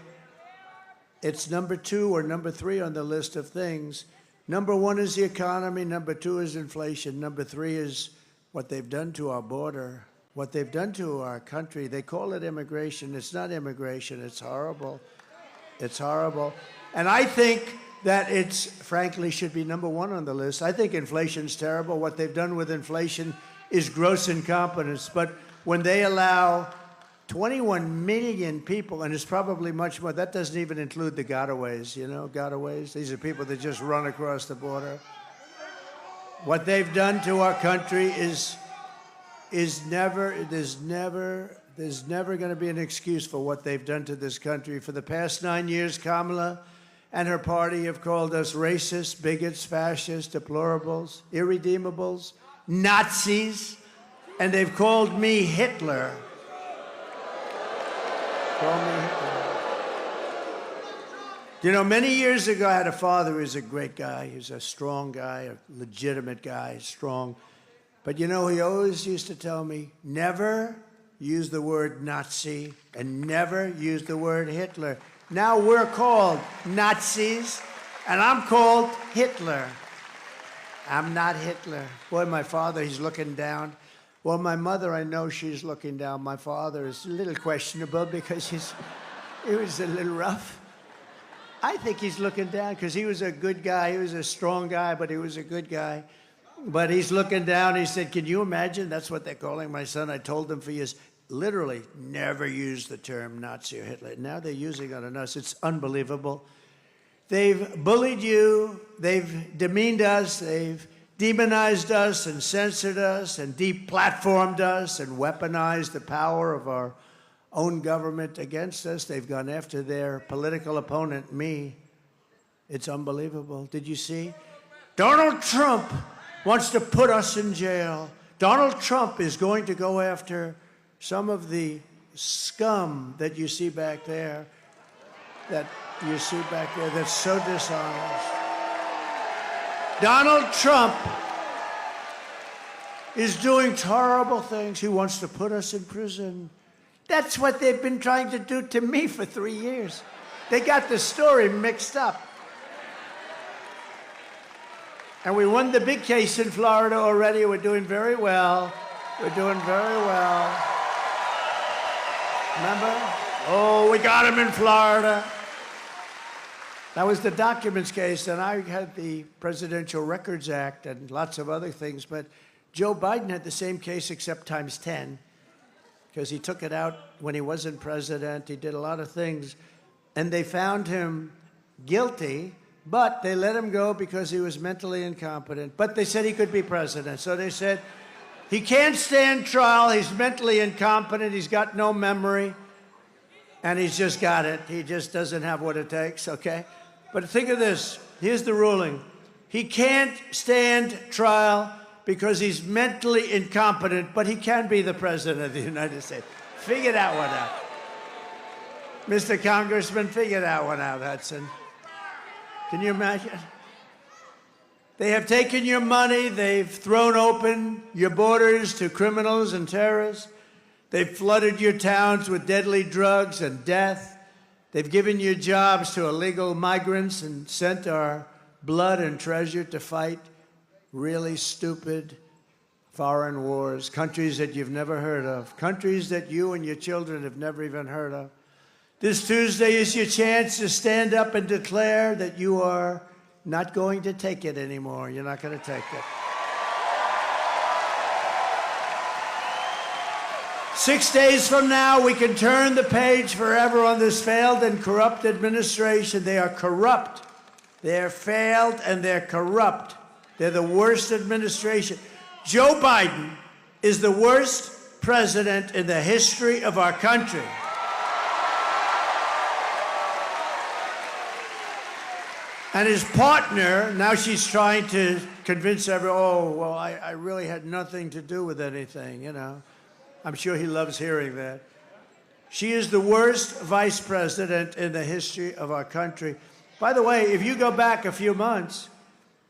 it's number 2 or number 3 on the list of things. Number 1 is the economy. Number 2 is inflation. Number 3 is what they've done to our border, what they've done to our country. They call it immigration. It's not immigration. It's horrible. It's horrible. And I think that it's, frankly, should be number 1 on the list. I think inflation's terrible. What they've done with inflation is gross incompetence. But when they allow 21 million people, and it's probably much more, that doesn't even include the gotaways, you know, gotaways. These are people that just run across the border. What they've done to our country is never, there's never There's never going to be an excuse for what they've done to this country. For the past 9 years, Kamala and her party have called us racists, bigots, fascists, deplorables, irredeemables, Nazis, and they've called me Hitler. Call me Hitler. You know, many years ago, I had a father who was a great guy. He was a strong guy, a legitimate guy, strong. But you know, he always used to tell me, never use the word Nazi and never use the word Hitler. Now we're called Nazis, and I'm called Hitler. I'm not Hitler. Boy, my father, he's looking down. Well, my mother, I know she's looking down. My father is a little questionable because he was a little rough. I think he's looking down because he was a good guy. He was a strong guy, but he was a good guy. But he's looking down. He said, can you imagine? That's what they're calling my son. I told him for years, literally never use the term Nazi or Hitler. Now they're using it on us. It's unbelievable. They've bullied you. They've demeaned us. They've demonized us and censored us and deplatformed us and weaponized the power of our own government against us. They've gone after their political opponent, me. It's unbelievable. Did you see? Donald Trump wants to put us in jail. Donald Trump is going to go after some of the scum that you see back there, that's so dishonest. Donald Trump is doing horrible things. He wants to put us in prison. That's what they've been trying to do to me for 3 years. They got the story mixed up. And we won the big case in Florida already. We're doing very well. We're doing very well. Remember? Oh, we got him in Florida. That was the documents case, and I had the Presidential Records Act and lots of other things, but Joe Biden had the same case except times 10, because he took it out when he wasn't president. He did a lot of things, and they found him guilty, but they let him go because he was mentally incompetent. But they said he could be president, so they said, he can't stand trial, he's mentally incompetent, he's got no memory, and he's just got it. He just doesn't have what it takes, okay? But think of this. Here's the ruling. He can't stand trial because he's mentally incompetent, but he can be the president of the United States. Figure that one out. Mr. Congressman, figure that one out, Hudson. Can you imagine? They have taken your money. They've thrown open your borders to criminals and terrorists. They've flooded your towns with deadly drugs and death. They've given you jobs to illegal migrants and sent our blood and treasure to fight really stupid foreign wars, countries that you've never heard of, countries that you and your children have never even heard of. This Tuesday is your chance to stand up and declare that you are not going to take it anymore. You're not going to take it. 6 days from now, we can turn the page forever on this failed and corrupt administration. They are corrupt. They're failed and they're corrupt. They're the worst administration. Joe Biden is the worst president in the history of our country. And his partner, now she's trying to convince everyone, oh, well, I really had nothing to do with anything, you know. I'm sure he loves hearing that. She is the worst vice president in the history of our country. By the way, if you go back a few months,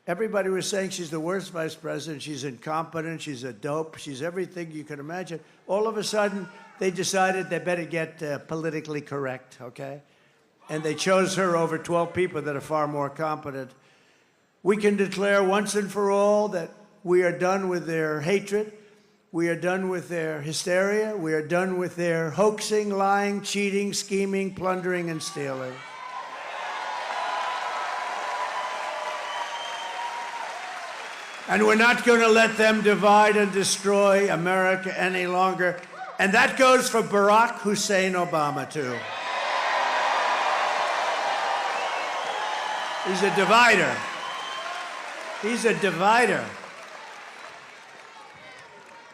everybody was saying she's the worst vice president. She's incompetent. She's a dope. She's everything you can imagine. All of a sudden, they decided they better get politically correct, okay? And they chose her over 12 people that are far more competent. We can declare once and for all that we are done with their hatred. We are done with their hysteria. We are done with their hoaxing, lying, cheating, scheming, plundering, and stealing. And we're not going to let them divide and destroy America any longer. And that goes for Barack Hussein Obama, too. He's a divider. He's a divider.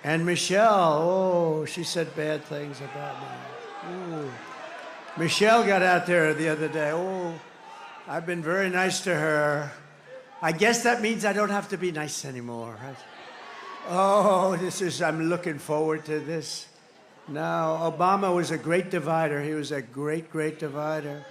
And Michelle, oh, she said bad things about me. Ooh. Michelle got out there the other day. Oh, I've been very nice to her. I guess that means I don't have to be nice anymore. Right? Oh, I'm looking forward to this. No, Obama was a great divider. He was a great, great divider.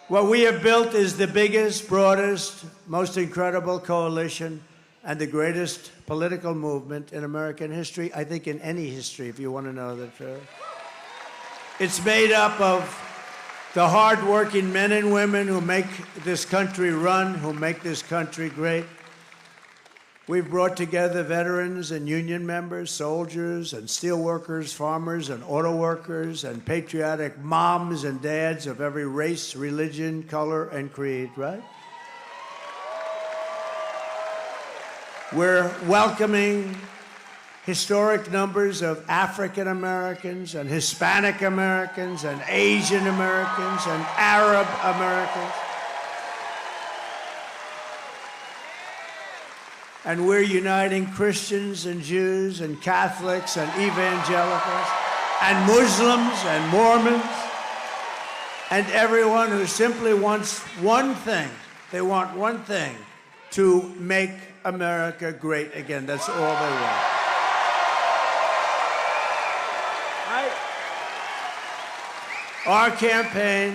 What we have built is the biggest, broadest, most incredible coalition and the greatest political movement in American history, I think in any history, if you want to know the truth. It's made up of the hard-working men and women who make this country run, who make this country great. We've brought together veterans and union members, soldiers and steel workers, farmers and auto workers, and patriotic moms and dads of every race, religion, color, and creed, right? We're welcoming historic numbers of African Americans and Hispanic Americans and Asian Americans and Arab Americans. And we're uniting Christians and Jews and Catholics and evangelicals and Muslims and Mormons and everyone who simply wants one thing. They want one thing, to make America great again. That's all they want. Our campaign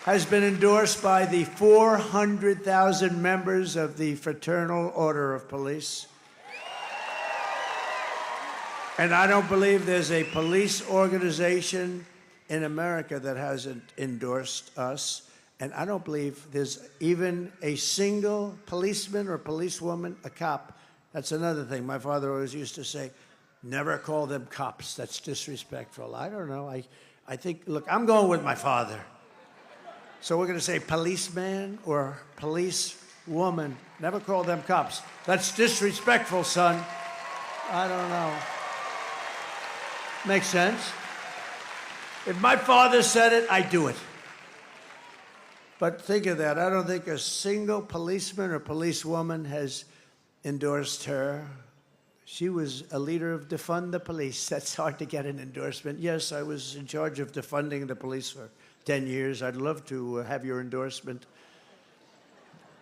has been endorsed by the 400,000 members of the Fraternal Order of Police. And I don't believe there's a police organization in America that hasn't endorsed us. And I don't believe there's even a single policeman or policewoman, a cop. That's another thing. My father always used to say, never call them cops. That's disrespectful. I don't know. I think, look, I'm going with my father. So we're going to say policeman or policewoman. Never call them cops. That's disrespectful, son. I don't know. Makes sense? If my father said it, I do it. But think of that. I don't think a single policeman or policewoman has endorsed her. She was a leader of Defund the Police. That's hard to get an endorsement. Yes, I was in charge of defunding the police for 10 years. I'd love to have your endorsement.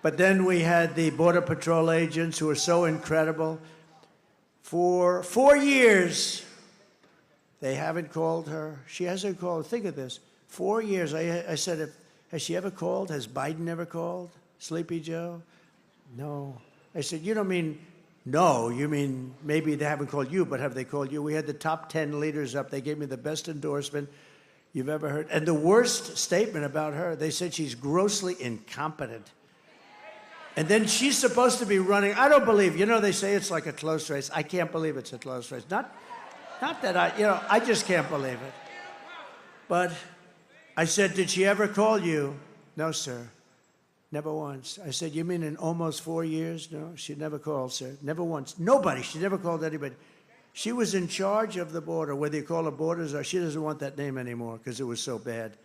But then we had the Border Patrol agents who were so incredible. For 4 years, they haven't called her. She hasn't called. Think of this. 4 years. I said, has she ever called? Has Biden ever called? Sleepy Joe? No. I said, you don't mean no. You mean maybe they haven't called you, but have they called you? We had the top 10 leaders up. They gave me the best endorsement you've ever heard. And the worst statement about her, they said she's grossly incompetent. And then she's supposed to be running. I don't believe, they say it's like a close race. I can't believe it's a close race. Not that I just can't believe it. But I said, did she ever call you? No, sir. Never once. I said, you mean in almost 4 years? No, she never called, sir. Never once. Nobody. She never called anybody. She was in charge of the border, whether you call her borders or she doesn't want that name anymore because it was so bad.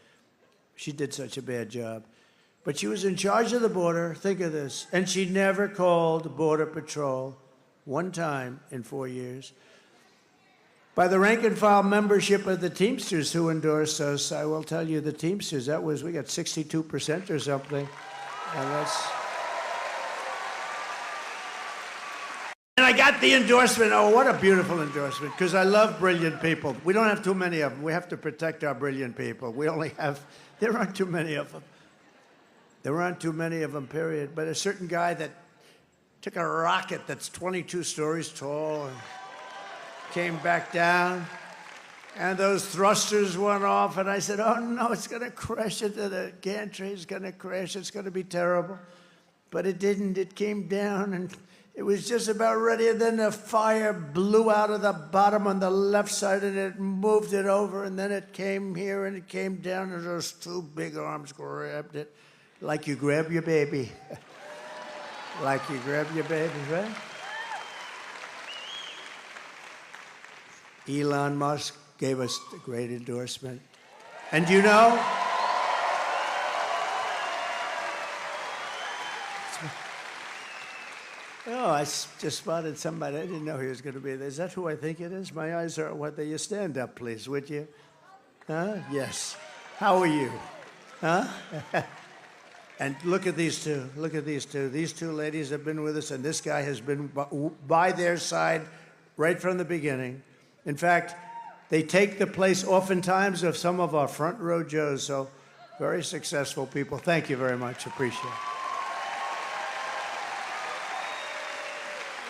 She did such a bad job. But she was in charge of the border. Think of this. And she never called Border Patrol one time in 4 years. By the rank and file membership of the Teamsters who endorsed us, I will tell you the Teamsters, we got 62% or something. And I got the endorsement. Oh, what a beautiful endorsement, because I love brilliant people. We don't have too many of them. We have to protect our brilliant people. There aren't too many of them. There aren't too many of them, period. But a certain guy that took a rocket that's 22 stories tall and came back down, and those thrusters went off, and I said, oh, no, it's going to crash into the gantry. It's going to crash. It's going to be terrible. But it didn't. It came down, and it was just about ready, and then the fire blew out of the bottom on the left side, and it moved it over, and then it came here, and it came down, and those two big arms grabbed it, like you grab your baby. Like you grab your baby, right? Elon Musk gave us a great endorsement. And you know, Oh, I just spotted somebody. I didn't know he was going to be there. Is that who I think it is? My eyes are what they. You stand up, please, would you? Huh? Yes. How are you? Huh? And look at these two. Look at these two. These two ladies have been with us, and this guy has been by their side right from the beginning. In fact, they take the place oftentimes of some of our front row Joes. So, very successful people. Thank you very much. Appreciate it.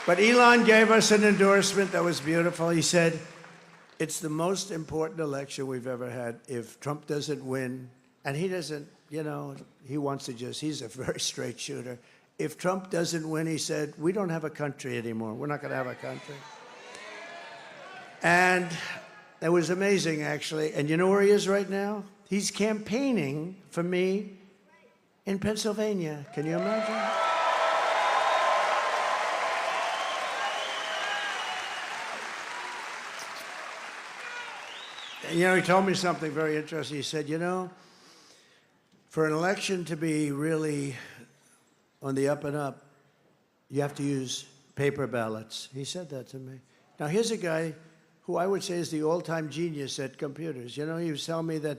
But Elon gave us an endorsement that was beautiful. He said, it's the most important election we've ever had. If Trump doesn't win, and he doesn't, you know, he wants to just, he's a very straight shooter. If Trump doesn't win, he said, we don't have a country anymore. We're not going to have a country. And it was amazing, actually. And you know where he is right now? He's campaigning for me in Pennsylvania. Can you imagine? You know, he told me something very interesting. He said, you know, for an election to be really on the up and up, you have to use paper ballots. He said that to me. Now, here's a guy who I would say is the all-time genius at computers. You know, he was telling me that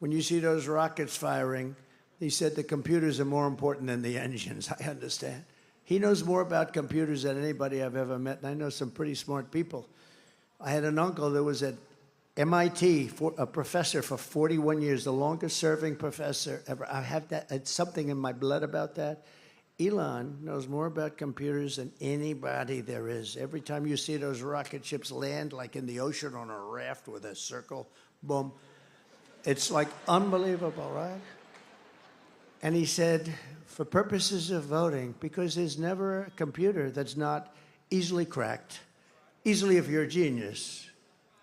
when you see those rockets firing, he said the computers are more important than the engines. I understand. He knows more about computers than anybody I've ever met, and I know some pretty smart people. I had an uncle that was at MIT, a professor for 41 years, the longest-serving professor ever. I have that. It's something in my blood about that. Elon knows more about computers than anybody there is. Every time you see those rocket ships land, like in the ocean on a raft with a circle, boom, it's like unbelievable, right? And he said, for purposes of voting, because there's never a computer that's not easily cracked, easily if you're a genius,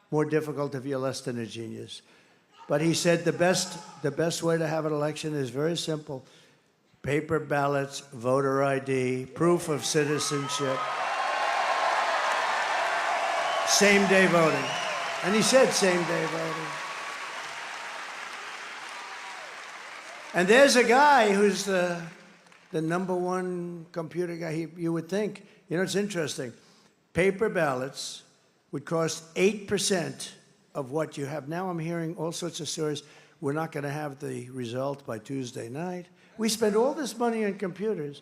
more difficult if you're less than a genius. But he said the best way to have an election is very simple. Paper ballots, voter ID, proof of citizenship, same-day voting. And he said same-day voting. And there's a guy who's the number one computer guy. You would think, you know, it's interesting. Paper ballots would cost 8% of what you have. Now I'm hearing all sorts of stories. We're not going to have the result by Tuesday night. We spend all this money on computers.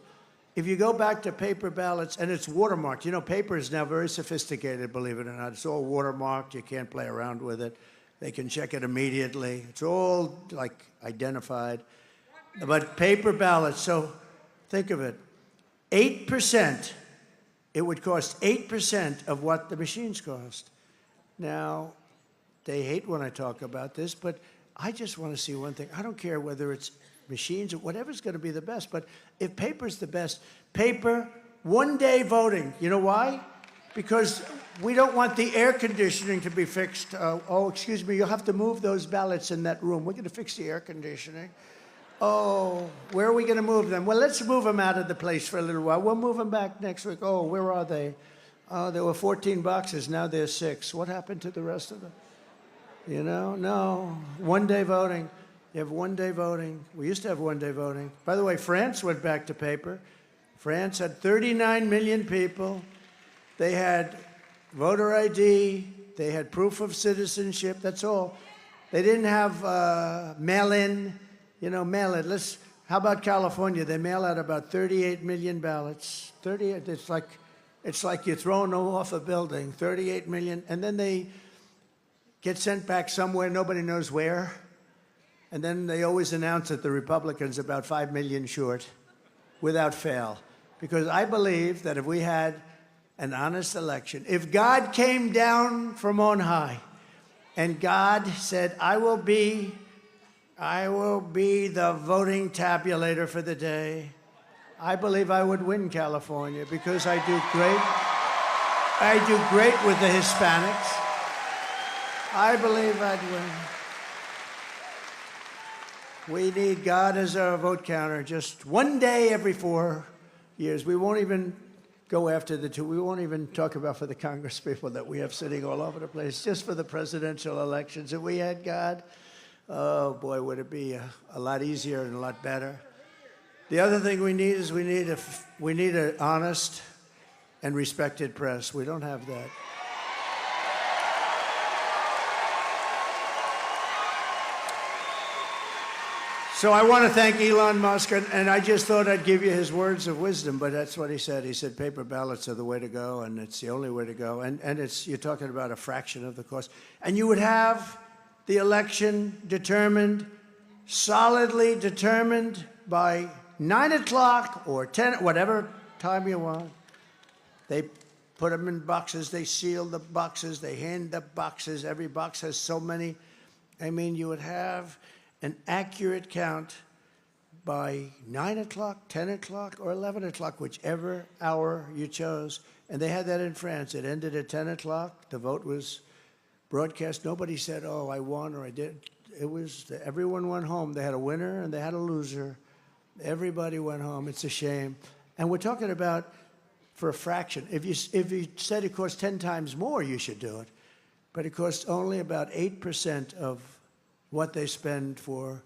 If you go back to paper ballots, and it's watermarked. You know, paper is now very sophisticated, believe it or not. It's all watermarked. You can't play around with it. They can check it immediately. It's all, like, identified. But paper ballots, so think of it. 8%. It would cost 8% of what the machines cost. Now, they hate when I talk about this, but I just want to see one thing. I don't care whether it's machines or whatever's going to be the best, but if paper's the best, paper, one-day voting. You know why? Because we don't want the air conditioning to be fixed. Oh, excuse me, you'll have to move those ballots in that room. We're going to fix the air conditioning. Oh, where are we going to move them? Well, let's move them out of the place for a little while. We'll move them back next week. Oh, where are they? Oh, there were 14 boxes. Now there's 6. What happened to the rest of them? You know, no. One-day voting. You have one-day voting. We used to have one-day voting. By the way, France went back to paper. France had 39 million people. They had voter ID. They had proof of citizenship. That's all. They didn't have mail-in. You know, mail it. How about California? They mail out about 38 million ballots. 38. It's like you're throwing them off a building. 38 million, and then they get sent back somewhere. Nobody knows where. And then they always announce that the Republicans are about 5 million short, without fail, because I believe that if we had an honest election, if God came down from on high, and God said, I will be the voting tabulator for the day, I believe I would win California because I do great with the Hispanics. I believe I'd win. We need God as our vote counter just one day every 4 years. We won't even go after the 2. We won't even talk about for the Congress people that we have sitting all over the place, just for the presidential elections. If we had God, oh, boy, would it be a lot easier and a lot better. The other thing we need is we need an honest and respected press. We don't have that. So I want to thank Elon Musk, and I just thought I'd give you his words of wisdom, but that's what he said. He said paper ballots are the way to go, and it's the only way to go. And you're talking about a fraction of the cost. And you would have the election determined, solidly determined by 9 o'clock or 10, whatever time you want. They put them in boxes, they seal the boxes, they hand the boxes. Every box has so many. I mean, you would have an accurate count by 9 o'clock, 10 o'clock, or 11 o'clock, whichever hour you chose. And they had that in France. It ended at 10 o'clock. The vote was broadcast. Nobody said, oh, I won or I did. It was, everyone went home. They had a winner and they had a loser. Everybody went home. It's a shame. And we're talking about for a fraction. If you said it costs 10 times more, you should do it. But it costs only about 8% of what they spend for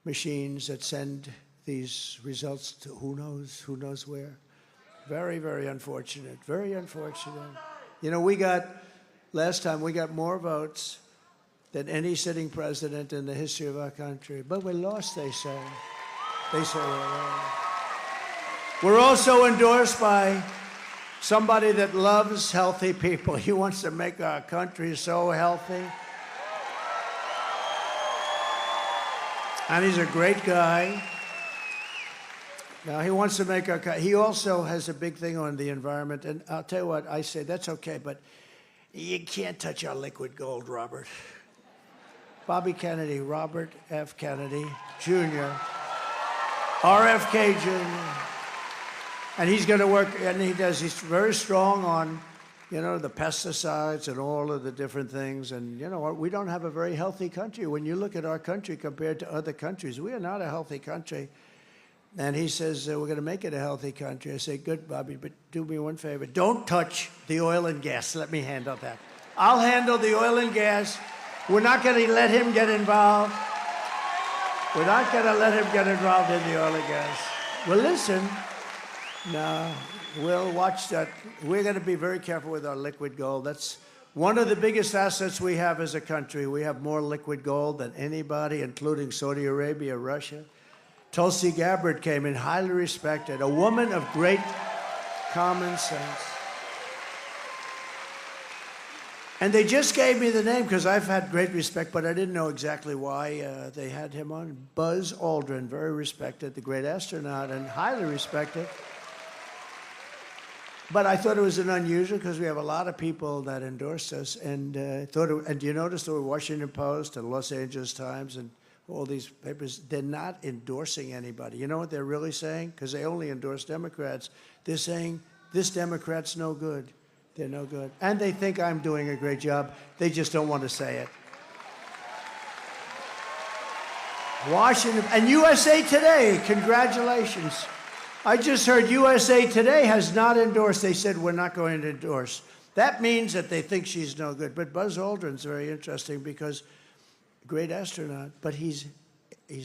machines that send these results to who knows where. Very, very unfortunate. Very unfortunate. You know, last time we got more votes than any sitting president in the history of our country. But we lost, they say. They say we lost. We're also endorsed by somebody that loves healthy people. He wants to make our country so healthy. And he's a great guy. Now, he wants to make our country. He also has a big thing on the environment. And I'll tell you what, I say, that's okay, but you can't touch our liquid gold, Robert. Bobby Kennedy, Robert F. Kennedy, Jr., RFK Jr., and he's going to work, and he's very strong on, you know, the pesticides and all of the different things. And, you know, we don't have a very healthy country. When you look at our country compared to other countries, we are not a healthy country. And he says, we're going to make it a healthy country. I say, good, Bobby, but do me one favor. Don't touch the oil and gas. Let me handle that. I'll handle the oil and gas. We're not going to let him get involved. We're not going to let him get involved in the oil and gas. Well, listen. No, we'll watch that. We're going to be very careful with our liquid gold. That's one of the biggest assets we have as a country. We have more liquid gold than anybody, including Saudi Arabia, Russia. Tulsi Gabbard came in, highly respected, a woman of great common sense. And they just gave me the name because I've had great respect, but I didn't know exactly why they had him on. Buzz Aldrin, very respected, the great astronaut, and highly respected. But I thought it was an unusual because we have a lot of people that endorsed us, and and you notice the Washington Post and Los Angeles Times and all these papers, they're not endorsing anybody. You know what they're really saying? Because they only endorse Democrats. They're saying, this Democrat's no good. They're no good. And they think I'm doing a great job. They just don't want to say it. Washington, and USA Today, congratulations. I just heard USA Today has not endorsed. They said, we're not going to endorse. That means that they think she's no good. But Buzz Aldrin's very interesting because great astronaut, but he's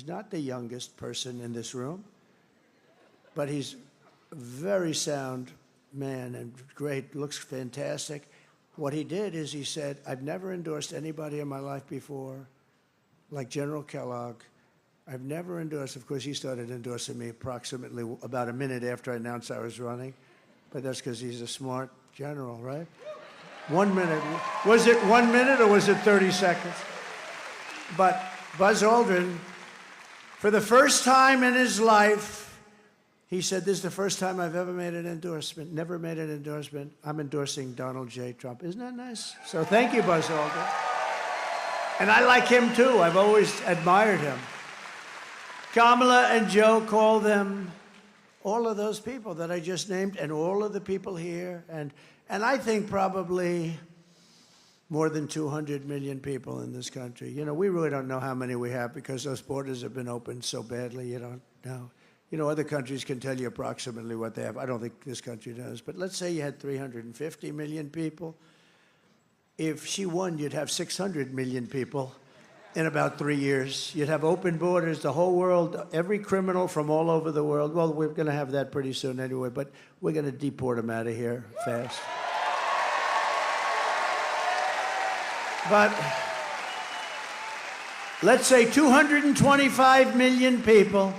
not the youngest person in this room, but he's a very sound man and great, looks fantastic. What he did is he said, I've never endorsed anybody in my life before, like General Kellogg. I've never endorsed, of course, he started endorsing me approximately about a minute after I announced I was running, but that's because he's a smart general, right? 1 minute. Was it 1 minute or was it 30 seconds? But Buzz Aldrin, for the first time in his life, he said, this is the first time I've ever made an endorsement, never made an endorsement. I'm endorsing Donald J. Trump. Isn't that nice? So thank you, Buzz Aldrin. And I like him too. I've always admired him. Kamala and Joe call them all of those people that I just named and all of the people here. And I think probably more than 200 million people in this country. You know, we really don't know how many we have because those borders have been opened so badly, you don't know. You know, other countries can tell you approximately what they have. I don't think this country does. But let's say you had 350 million people. If she won, you'd have 600 million people. in about 3 years. You'd have open borders, the whole world, every criminal from all over the world. Well, we're going to have that pretty soon anyway, but we're going to deport them out of here fast. But let's say 225 million people.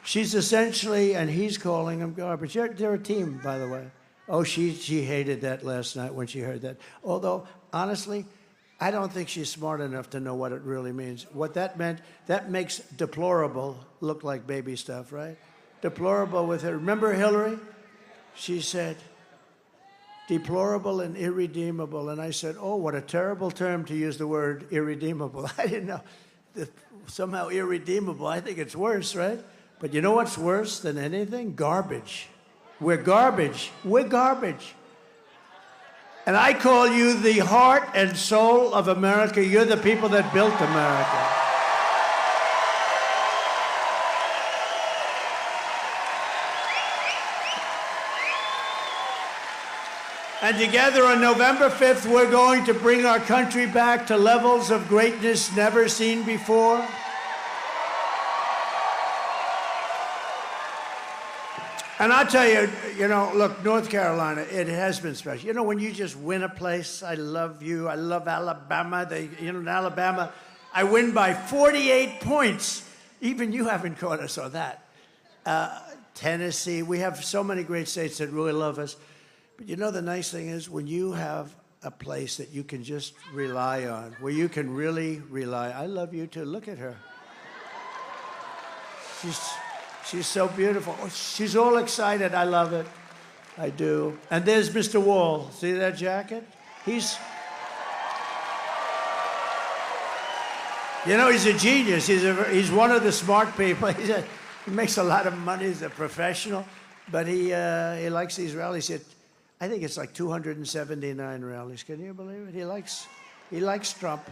She's essentially, and he's calling them garbage. They're a team, by the way. Oh, she hated that last night when she heard that. Although, honestly, I don't think she's smart enough to know what it really means. What that meant, that makes deplorable look like baby stuff, right? Deplorable with her. Remember Hillary? She said, deplorable and irredeemable. And I said, oh, what a terrible term to use the word irredeemable. I didn't know. Somehow irredeemable. I think it's worse, right? But you know what's worse than anything? Garbage. We're garbage. We're garbage. And I call you the heart and soul of America. You're the people that built America. And together on November 5th, we're going to bring our country back to levels of greatness never seen before. And I'll tell you, you know, look, North Carolina, it has been special. You know, when you just win a place, I love you. I love Alabama. In Alabama, I win by 48 points. Even you haven't caught us on that. Tennessee, we have so many great states that really love us. But you know, the nice thing is when you have a place that you can just rely on, where you can really rely. I love you too. Look at her. She's so beautiful. Oh, she's all excited. I love it. I do. And there's Mr. Wall. See that jacket? He's a genius. He's one of the smart people. He makes a lot of money. He's a professional. But he likes these rallies. I think it's like 279 rallies. Can you believe it? He likes Trump.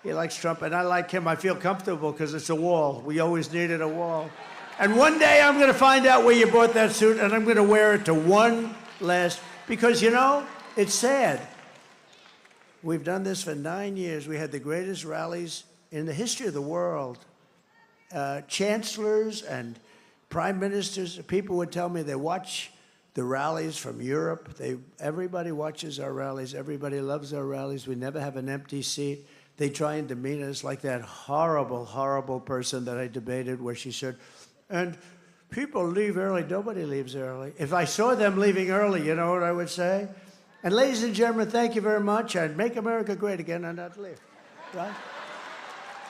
He likes Trump. And I like him. I feel comfortable because it's a wall. We always needed a wall. And one day I'm going to find out where you bought that suit, and I'm going to wear it to one last, because, you know, it's sad. We've done this for 9 years. We had the greatest rallies in the history of the world. Chancellors and prime ministers, people would tell me they watch the rallies from Europe. Everybody watches our rallies. Everybody loves our rallies. We never have an empty seat. They try and demean us like that horrible, horrible person that I debated where she said, and people leave early. Nobody leaves early. If I saw them leaving early, you know what I would say? And ladies and gentlemen, thank you very much. I'd make America great again and I'd leave, right?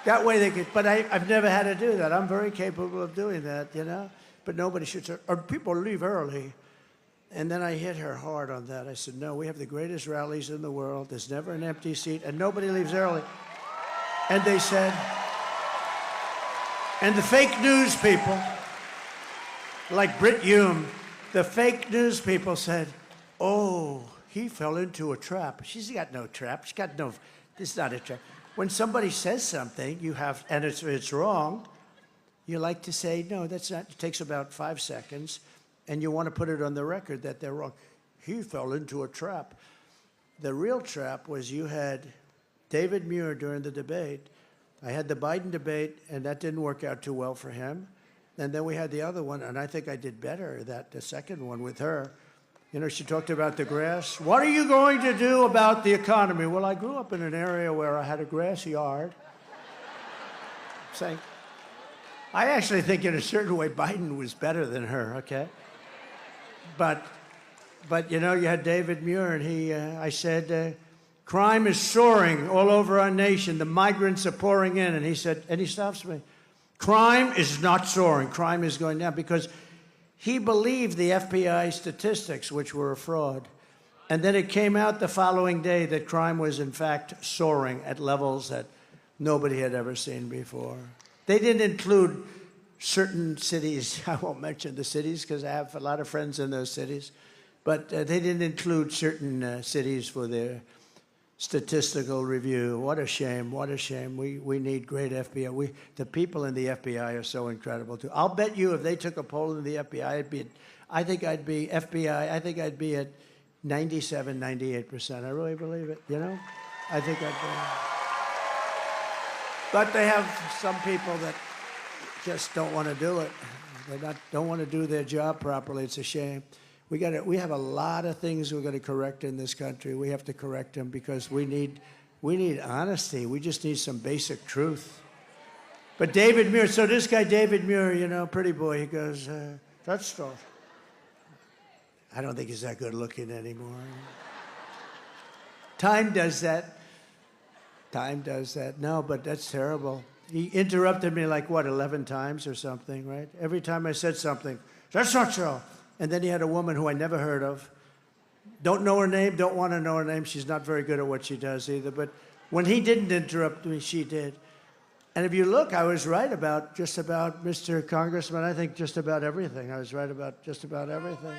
That way they could, but I've never had to do that. I'm very capable of doing that, you know? But nobody should say, or people leave early. And then I hit her hard on that. I said, no, we have the greatest rallies in the world. There's never an empty seat, and nobody leaves early. And they said, and the fake news people, like Brit Hume, the fake news people said, oh, he fell into a trap. She's got no trap. She's got no, this is not a trap. When somebody says something, you have, and it's wrong, you like to say, no, that's not, it takes about 5 seconds, and you want to put it on the record that they're wrong. He fell into a trap. The real trap was you had David Muir during the debate. I had the Biden debate, and that didn't work out too well for him. And then we had the other one, and I think I did better, the second one with her. You know, she talked about the grass. What are you going to do about the economy? Well, I grew up in an area where I had a grass yard. Saying, I actually think in a certain way Biden was better than her, okay? But you know, you had David Muir, and I said, crime is soaring all over our nation. The migrants are pouring in. And he said, and he stops me. Crime is not soaring. Crime is going down, because he believed the FBI statistics, which were a fraud. And then it came out the following day that crime was, in fact, soaring at levels that nobody had ever seen before. They didn't include certain cities. I won't mention the cities because I have a lot of friends in those cities. But they didn't include certain cities for their statistical review. What a shame. What a shame. We need great FBI. The people in the FBI are so incredible, too. I'll bet you if they took a poll in the FBI, I think I'd be at 97, 98%. I really believe it, you know? I think I'd be. But they have some people that just don't want to do it. Don't want to do their job properly. It's a shame. We have a lot of things we're going to correct in this country. We have to correct them because we need honesty. We just need some basic truth. But David Muir, so this guy David Muir, you know, pretty boy, he goes, touchdown. I don't think he's that good looking anymore. Time does that. Time does that. No, but that's terrible. He interrupted me like, what, 11 times or something, right? Every time I said something, that's not so. And then he had a woman who I never heard of. Don't know her name, don't want to know her name. She's not very good at what she does either. But when he didn't interrupt me, she did. And if you look, I was right about just about Mr. Congressman. I think just about everything. I was right about just about everything.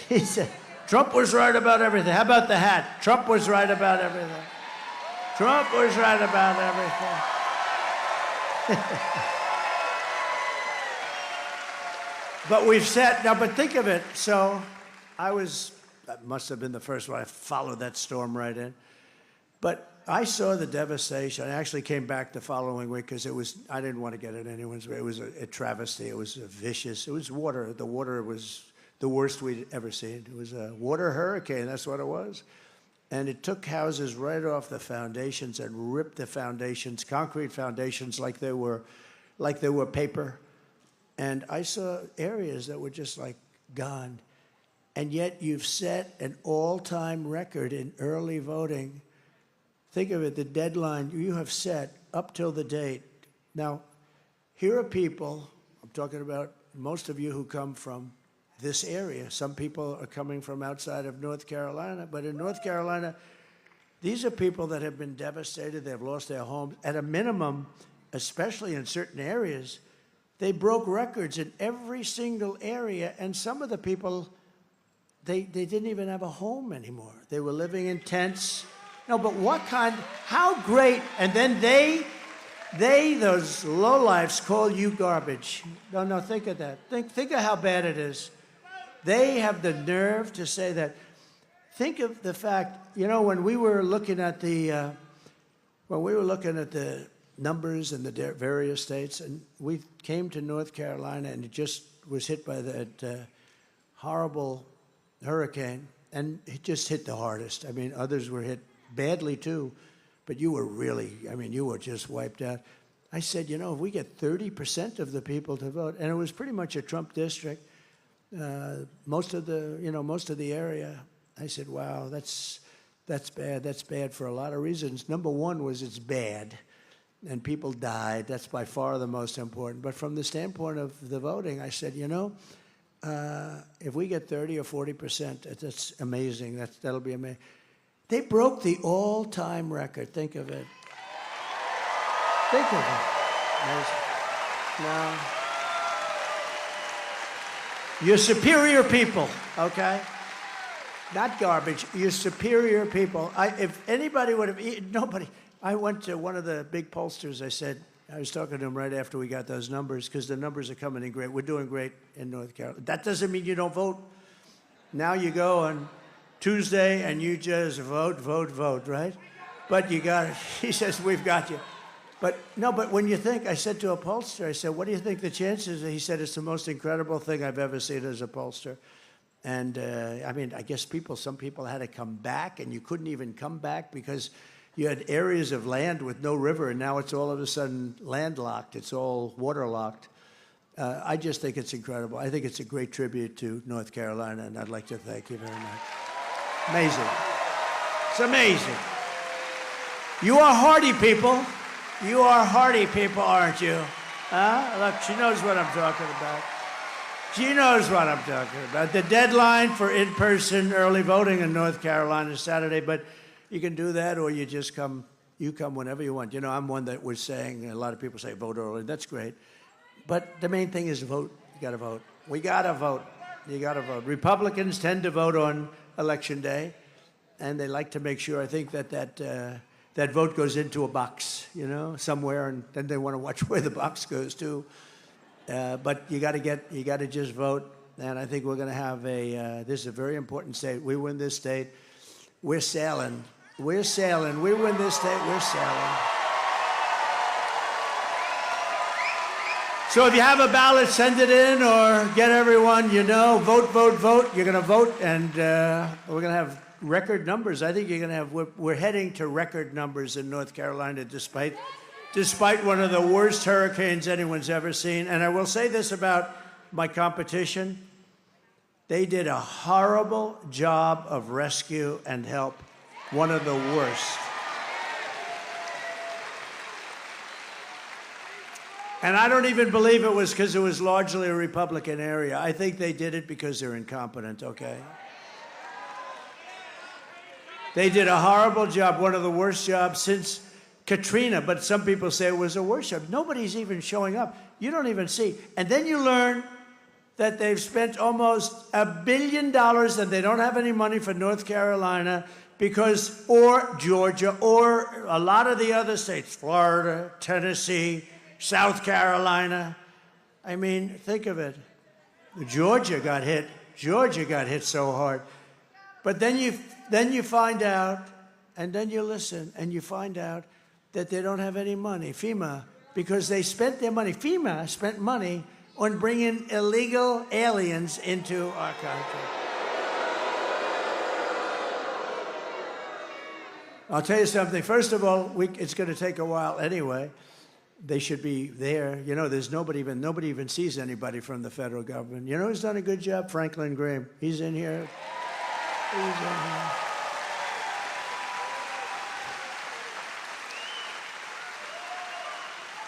He said, Trump was right about everything. How about the hat? Trump was right about everything. Trump was right about everything. But we've said, now, but think of it. So that must have been the first one. I followed that storm right in. But I saw the devastation. I actually came back the following week because I didn't want to get it anyone's way. It was a travesty. It was vicious. It was water. The water was the worst we'd ever seen. It was a water hurricane. That's what it was. And it took houses right off the foundations and ripped the foundations, concrete foundations, like they were paper. And I saw areas that were just like gone. And yet you've set an all-time record in early voting. Think of it, the deadline you have set up till the date. Now, here are people, I'm talking about most of you who come from this area. Some people are coming from outside of North Carolina, but in North Carolina, these are people that have been devastated. They've lost their homes. At a minimum, especially in certain areas, they broke records in every single area, and some of the people, they didn't even have a home anymore. They were living in tents. No, but how great, and then those lowlifes call you garbage. No, think of that. Think of how bad it is. They have the nerve to say that. Think of the fact, you know, when we were looking at the numbers in the various states, and we came to North Carolina, and it just was hit by that horrible hurricane, and it just hit the hardest. I mean, others were hit badly too, but you were just wiped out. I said, you know, if we get 30% of the people to vote, and it was pretty much a Trump district, most of the area, I said, wow, that's bad. That's bad for a lot of reasons. Number one was it's bad, and people died. That's by far the most important. But from the standpoint of the voting, I said, you know, if we get 30 or 40%, that's amazing. That'll be amazing. They broke the all-time record. Think of it. Think of it. Amazing. Now, you're superior people, okay? Not garbage. You're superior people. If anybody would have, nobody. I went to one of the big pollsters. I was talking to him right after we got those numbers, because the numbers are coming in great. We're doing great in North Carolina. That doesn't mean you don't vote. Now you go on Tuesday and you just vote, right? But you got it. He says, we've got you. But when you think, I said to a pollster, I said, what do you think the chances? He said, it's the most incredible thing I've ever seen as a pollster. And I guess some people had to come back, and you couldn't even come back because you had areas of land with no river, and now it's all of a sudden landlocked. It's all waterlocked. I just think it's incredible. I think it's a great tribute to North Carolina, and I'd like to thank you very much. Amazing. It's amazing. You are hardy people. You are hardy people, aren't you? Look, she knows what I'm talking about. She knows what I'm talking about. The deadline for in-person early voting in North Carolina is Saturday, but you can do that, or you just come. You come whenever you want. You know, I'm one that was saying, a lot of people say vote early. That's great. But the main thing is vote. You got to vote. We got to vote. You got to vote. Republicans tend to vote on Election Day, and they like to make sure, I think, that vote goes into a box, you know, somewhere, and then they want to watch where the box goes to. But you got to just vote, and I think we're going to have this is a very important state. We win this state, we're sailing. We're sailing. We win this state, we're sailing. So if you have a ballot, send it in or get everyone you know. Vote, vote, vote. You're going to vote, and we're going to have record numbers. I think you're going to have, we're heading to record numbers in North Carolina despite one of the worst hurricanes anyone's ever seen. And I will say this about my competition. They did a horrible job of rescue and help. One of the worst. And I don't even believe it was because it was largely a Republican area. I think they did it because they're incompetent, okay? They did a horrible job, one of the worst jobs since Katrina, but some people say it was a worse job. Nobody's even showing up. You don't even see. And then you learn that they've spent almost $1 billion and they don't have any money for North Carolina because, or Georgia, or a lot of the other states, Florida, Tennessee, South Carolina. I mean, think of it. Georgia got hit. Georgia got hit so hard. But then you find out, and then you listen, and you find out that they don't have any money. FEMA, because they spent their money. FEMA spent money on bringing illegal aliens into our country. I'll tell you something. First of all, it's going to take a while anyway. They should be there. You know, there's nobody even sees anybody from the federal government. You know who's done a good job? Franklin Graham. He's in here. He's in here.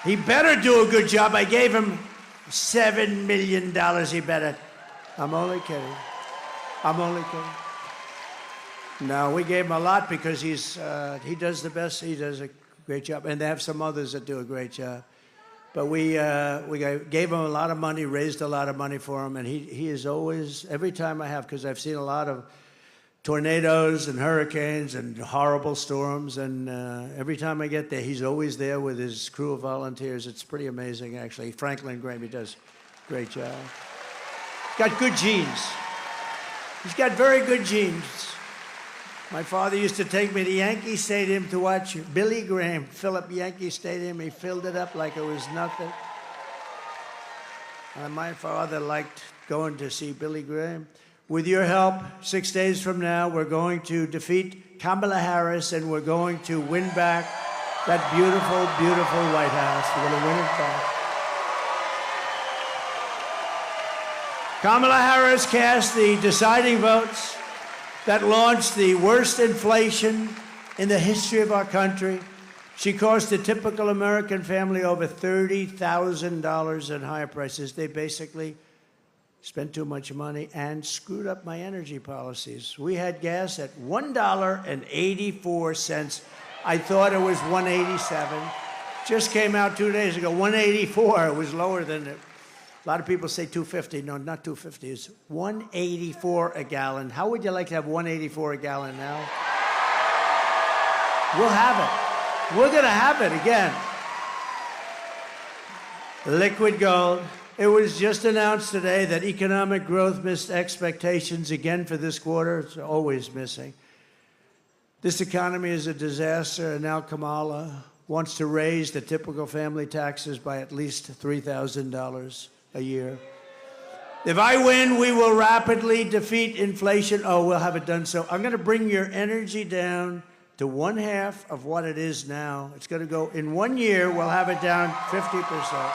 He better do a good job. I gave him $7 million. He better. I'm only kidding. I'm only kidding. No, we gave him a lot because he does the best. He does a great job, and they have some others that do a great job. But we gave him a lot of money, raised a lot of money for him, and he is always, every time I have, because I've seen a lot of tornadoes and hurricanes and horrible storms, and every time I get there, he's always there with his crew of volunteers. It's pretty amazing, actually. Franklin Graham, he does a great job. He's got good genes. He's got very good genes. My father used to take me to Yankee Stadium to watch Billy Graham fill up Yankee Stadium. He filled it up like it was nothing. And my father liked going to see Billy Graham. With your help, 6 days from now, we're going to defeat Kamala Harris, and we're going to win back that beautiful, beautiful White House. We're going to win it back. Kamala Harris cast the deciding votes that launched the worst inflation in the history of our country. She cost a typical American family over $30,000 in higher prices. They basically spent too much money and screwed up my energy policies. We had gas at $1.84. I thought it was $1.87. Just came out 2 days ago, $1.84. It was lower than it. A lot of people say $2.50. No, not $2.50. It's $1.84 a gallon. How would you like to have $1.84 a gallon now? We'll have it. We're going to have it again. Liquid gold. It was just announced today that economic growth missed expectations again for this quarter. It's always missing. This economy is a disaster, and now Kamala wants to raise the typical family taxes by at least $3,000 a year. If I win, we will rapidly defeat inflation. Oh, we'll have it done so. I'm going to bring your energy down to 1/2 of what it is now. It's going to go, in 1 year, we'll have it down 50%.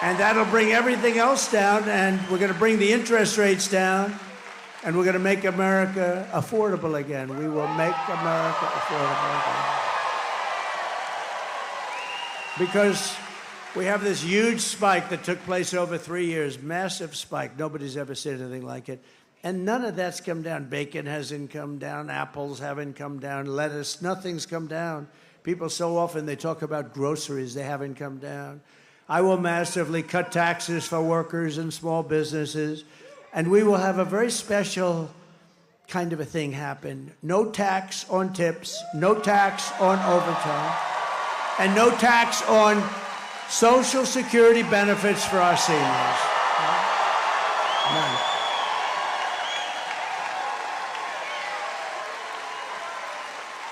And that'll bring everything else down, and we're going to bring the interest rates down, and we're going to make America affordable again. We will make America affordable again. Because we have this huge spike that took place over 3 years, massive spike. Nobody's ever seen anything like it. And none of that's come down. Bacon hasn't come down. Apples haven't come down. Lettuce, nothing's come down. People so often, they talk about groceries. They haven't come down. I will massively cut taxes for workers and small businesses. And we will have a very special kind of a thing happen. No tax on tips, no tax on overtime, and no tax on Social Security benefits for our seniors. None.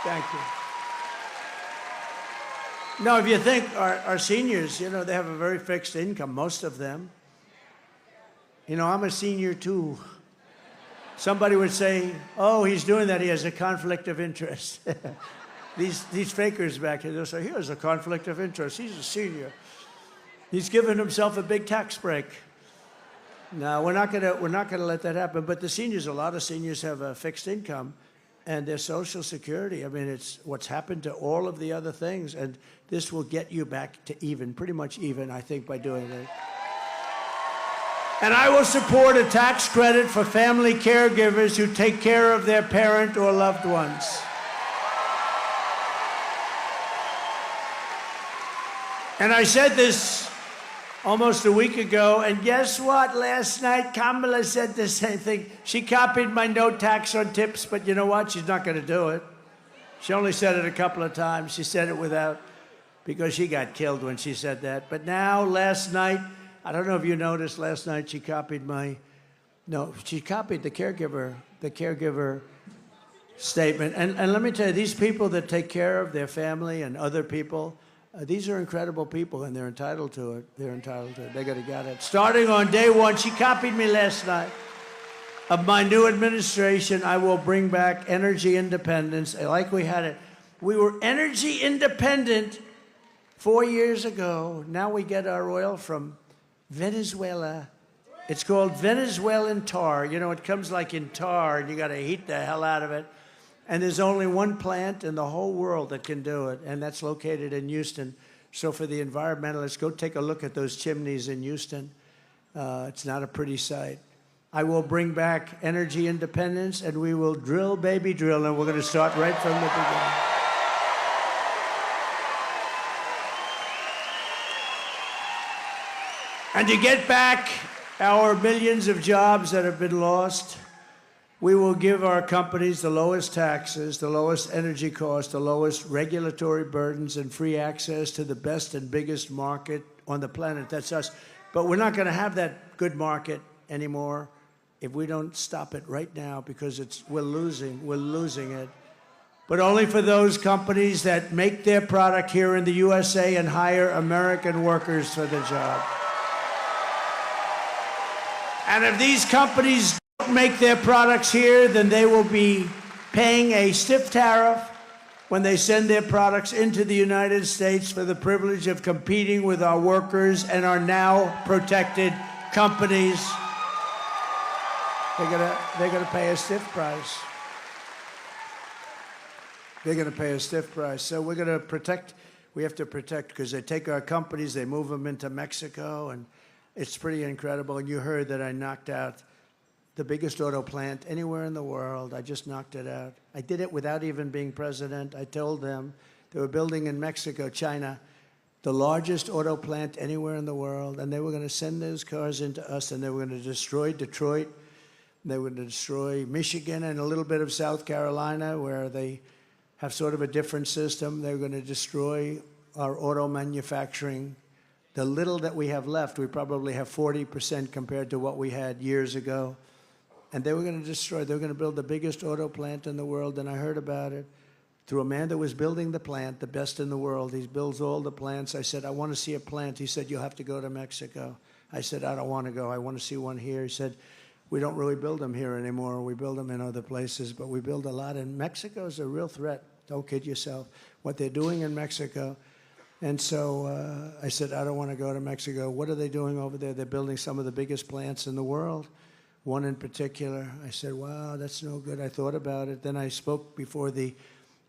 Thank you. No, if you think our seniors, you know, they have a very fixed income, most of them. You know, I'm a senior too. Somebody would say, oh, he's doing that, he has a conflict of interest. These fakers back here, they'll say, he has a conflict of interest, he's a senior. He's given himself a big tax break. No, we're not gonna let that happen. But the seniors, a lot of seniors have a fixed income, and their Social Security. I mean, it's what's happened to all of the other things, and this will get you back to even, pretty much even, I think, by doing it. And I will support a tax credit for family caregivers who take care of their parent or loved ones. And I said this almost a week ago, and guess what? Last night, Kamala said the same thing. She copied my no tax on tips, but you know what? She's not going to do it. She only said it a couple of times. She said it without, because she got killed when she said that. But now, last night, I don't know if you noticed, last night she copied she copied the caregiver statement. And let me tell you, these people that take care of their family and other people, these are incredible people, and they're entitled to it. They're entitled to it. They gotta get it. Starting on day one, she copied me last night. Of my new administration, I will bring back energy independence, like we had it. We were energy independent 4 years ago. Now we get our oil from Venezuela. It's called Venezuelan tar. You know, it comes like in tar, and you gotta heat the hell out of it. And there's only one plant in the whole world that can do it, and that's located in Houston. So for the environmentalists, go take a look at those chimneys in Houston. It's not a pretty sight. I will bring back energy independence, and we will drill, baby, drill, and we're going to start right from the beginning. And to get back our millions of jobs that have been lost, we will give our companies the lowest taxes, the lowest energy costs, the lowest regulatory burdens, and free access to the best and biggest market on the planet. That's us. But we're not going to have that good market anymore if we don't stop it right now, because we're losing it. But only for those companies that make their product here in the USA and hire American workers for the job. And if these companies make their products here, then they will be paying a stiff tariff when they send their products into the United States for the privilege of competing with our workers and our now protected companies. They're gonna pay a stiff price. They're gonna pay a stiff price. So we're gonna protect. We have to protect, because they take our companies, they move them into Mexico, and it's pretty incredible. And you heard that I knocked out the biggest auto plant anywhere in the world. I just knocked it out. I did it without even being president. I told them they were building in Mexico, China, the largest auto plant anywhere in the world, and they were going to send those cars into us, and they were going to destroy Detroit, they were going to destroy Michigan and a little bit of South Carolina, where they have sort of a different system. They were going to destroy our auto manufacturing. The little that we have left, we probably have 40% compared to what we had years ago. And they were going to destroy, they were going to build the biggest auto plant in the world, and I heard about it through a man that was building the plant, the best in the world. He builds all the plants. I said, I want to see a plant. He said, you'll have to go to Mexico. I said, I don't want to go. I want to see one here. He said, we don't really build them here anymore. We build them in other places, but we build a lot. And Mexico is a real threat. Don't kid yourself. What they're doing in Mexico. And so I said, I don't want to go to Mexico. What are they doing over there? They're building some of the biggest plants in the world. One in particular. I said, wow, that's no good. I thought about it. Then I spoke before the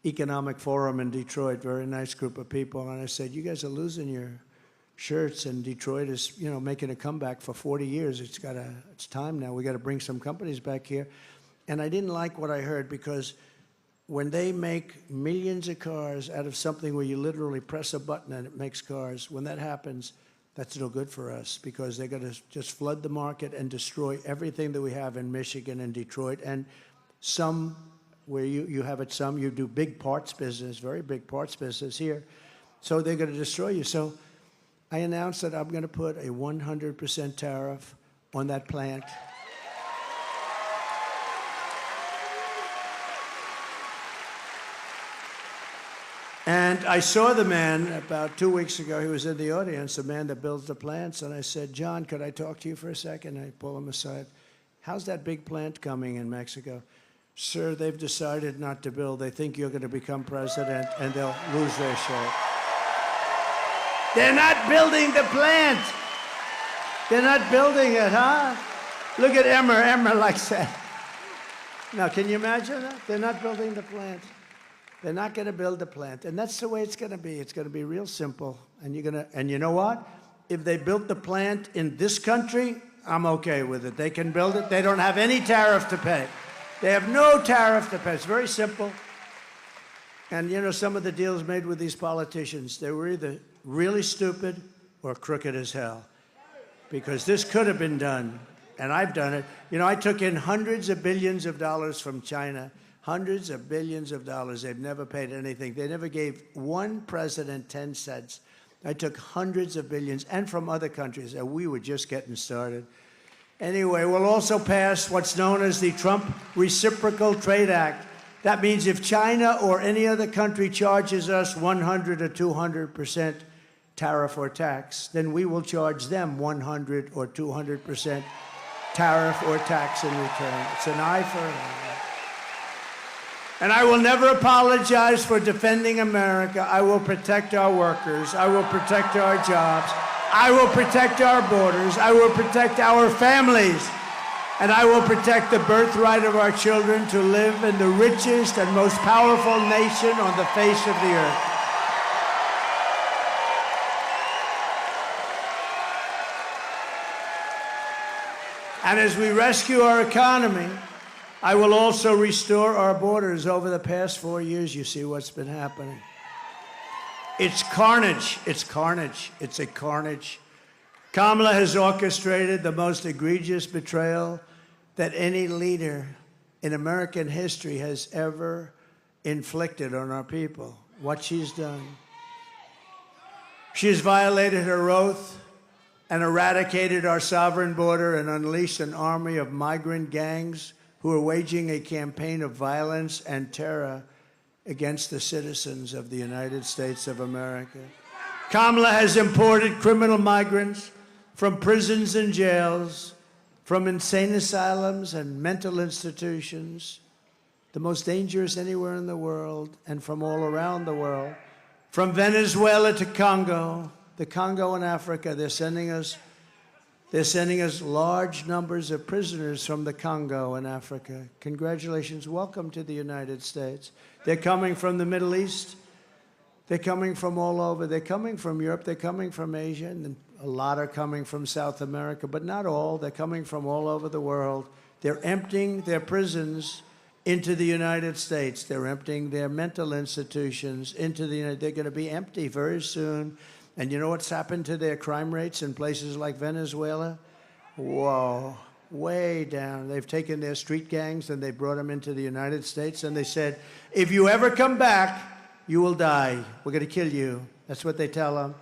Economic Forum in Detroit, very nice group of people, and I said, you guys are losing your shirts, and Detroit is, you know, making a comeback for 40 years. It's time now. We got to bring some companies back here. And I didn't like what I heard, because when they make millions of cars out of something where you literally press a button and it makes cars, when that happens, that's no good for us, because they're going to just flood the market and destroy everything that we have in Michigan and Detroit. And some, where you have it, some, you do big parts business, very big parts business here. So they're going to destroy you. So I announced that I'm going to put a 100% tariff on that plant. And I saw the man about 2 weeks ago. He was in the audience, the man that builds the plants. And I said, John, could I talk to you for a second? I pull him aside. How's that big plant coming in Mexico? Sir, they've decided not to build. They think you're going to become president, and they'll lose their shit. They're not building the plant. They're not building it, huh? Look at Emmer. Emmer likes that. Now, can you imagine that? They're not building the plant. They're not going to build the plant. And that's the way it's going to be. It's going to be real simple. And you know what? If they built the plant in this country, I'm okay with it. They can build it. They don't have any tariff to pay. They have no tariff to pay. It's very simple. And you know, some of the deals made with these politicians, they were either really stupid or crooked as hell. Because this could have been done, and I've done it. You know, I took in hundreds of billions of dollars from China, hundreds of billions of dollars. They've never paid anything. They never gave one president 10 cents. I took hundreds of billions, and from other countries, and we were just getting started. Anyway, we'll also pass what's known as the Trump Reciprocal Trade Act. That means if China or any other country charges us 100 or 200% tariff or tax, then we will charge them 100 or 200% tariff or tax in return. It's an eye for an eye. And I will never apologize for defending America. I will protect our workers. I will protect our jobs. I will protect our borders. I will protect our families. And I will protect the birthright of our children to live in the richest and most powerful nation on the face of the earth. And as we rescue our economy, I will also restore our borders. Over the past 4 years, you see what's been happening. It's carnage. It's carnage. It's a carnage. Kamala has orchestrated the most egregious betrayal that any leader in American history has ever inflicted on our people. What she's done. She has violated her oath and eradicated our sovereign border and unleashed an army of migrant gangs who are waging a campaign of violence and terror against the citizens of the United States of America. Kamala has imported criminal migrants from prisons and jails, from insane asylums and mental institutions, the most dangerous anywhere in the world, and from all around the world. From Venezuela to Congo, the Congo in Africa, they're sending us large numbers of prisoners from the Congo in Africa. Congratulations, welcome to the United States. They're coming from the Middle East. They're coming from all over. They're coming from Europe. They're coming from Asia. And a lot are coming from South America, but not all. They're coming from all over the world. They're emptying their prisons into the United States. They're emptying their mental institutions into the United States. They're going to be empty very soon. And you know what's happened to their crime rates in places like Venezuela? Whoa, way down. They've taken their street gangs and they brought them into the United States and they said, if you ever come back, you will die. We're going to kill you. That's what they tell them.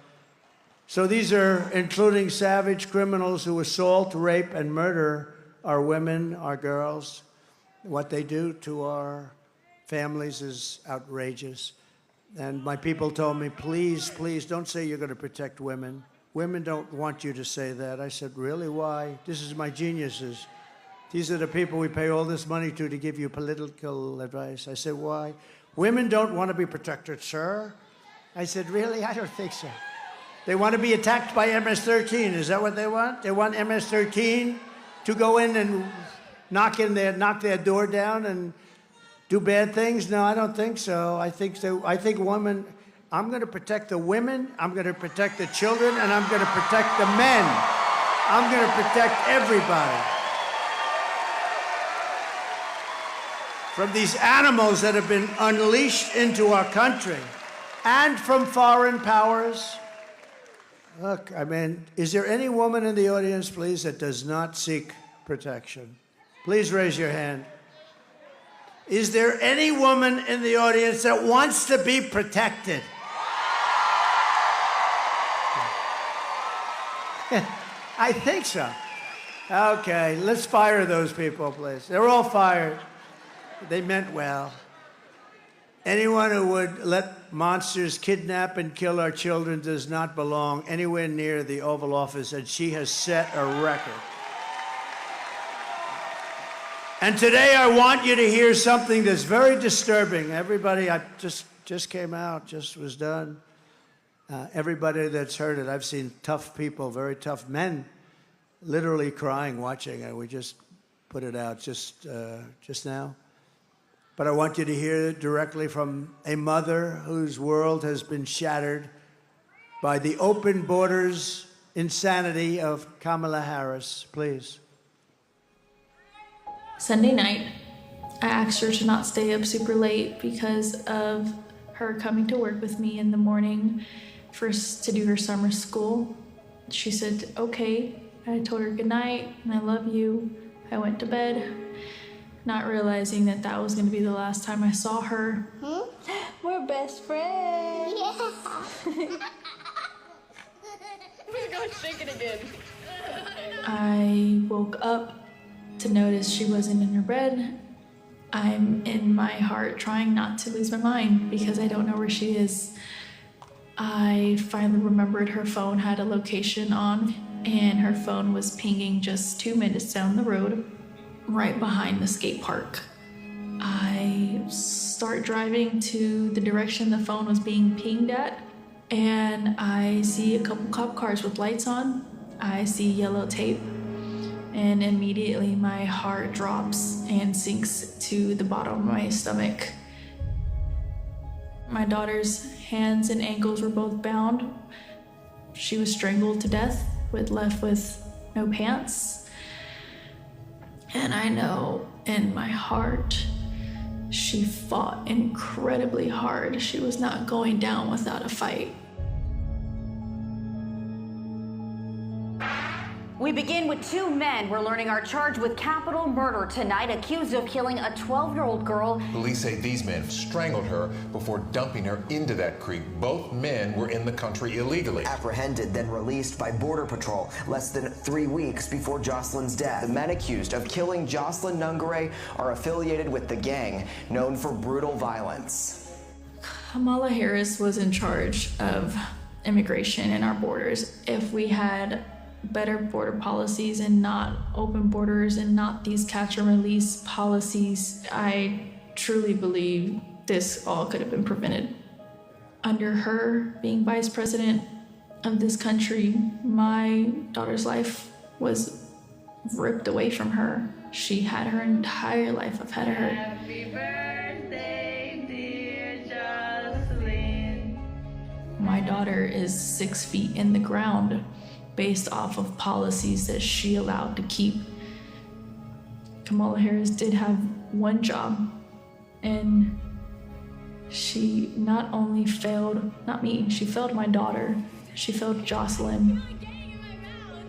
So these are including savage criminals who assault, rape, and murder our women, our girls. What they do to our families is outrageous. And my people told me, please, please, don't say you're going to protect women. Women don't want you to say that. I said, really, why? This is my geniuses. These are the people we pay all this money to give you political advice. I said, why? Women don't want to be protected, sir. I said, really? I don't think so. They want to be attacked by MS-13. Is that what they want? They want MS-13 to go in and knock their door down and do bad things? No, I don't think so. I think women, I'm going to protect the women, I'm going to protect the children, and I'm going to protect the men. I'm going to protect everybody. From these animals that have been unleashed into our country and from foreign powers. Look, I mean, is there any woman in the audience, please, that does not seek protection? Please raise your hand. Is there any woman in the audience that wants to be protected? I think so. Okay, let's fire those people, please. They're all fired. They meant well. Anyone who would let monsters kidnap and kill our children does not belong anywhere near the Oval Office, and she has set a record. And today I want you to hear something that's very disturbing. Everybody, I just came out, just was done. Everybody that's heard it, I've seen tough people, very tough men, literally crying watching it. We just put it out just now. But I want you to hear it directly from a mother whose world has been shattered by the open borders insanity of Kamala Harris. Please. Sunday night, I asked her to not stay up super late because of her coming to work with me in the morning to do her summer school. She said, okay. I told her good night and I love you. I went to bed, not realizing that that was going to be the last time I saw her. We're best friends. Yeah. We're going to shake it again. I woke up to notice she wasn't in her bed. I'm in my heart trying not to lose my mind because I don't know where she is. I finally remembered her phone had a location on, and her phone was pinging just 2 minutes down the road, right behind the skate park. I start driving to the direction the phone was being pinged at, and I see a couple cop cars with lights on. I see yellow tape, and immediately my heart drops and sinks to the bottom of my stomach. My daughter's hands and ankles were both bound. She was strangled to death, left with no pants. And I know in my heart, she fought incredibly hard. She was not going down without a fight. We begin with 2 men we're learning are charged with capital murder tonight, accused of killing a 12-year-old girl. Police say these men strangled her before dumping her into that creek. Both men were in the country illegally. Apprehended, then released by Border Patrol less than 3 weeks before Jocelyn's death. The men accused of killing Jocelyn Nungare are affiliated with the gang known for brutal violence. Kamala Harris was in charge of immigration in our borders. If we had better border policies and not open borders and not these catch and release policies, I truly believe this all could have been prevented. Under her being vice president of this country, my daughter's life was ripped away from her. She had her entire life ahead of her. Happy birthday, dear Jocelyn. My daughter is 6 feet in the ground based off of policies that she allowed to keep. Kamala Harris did have one job, and she not only failed, not me, she failed my daughter. She failed Jocelyn.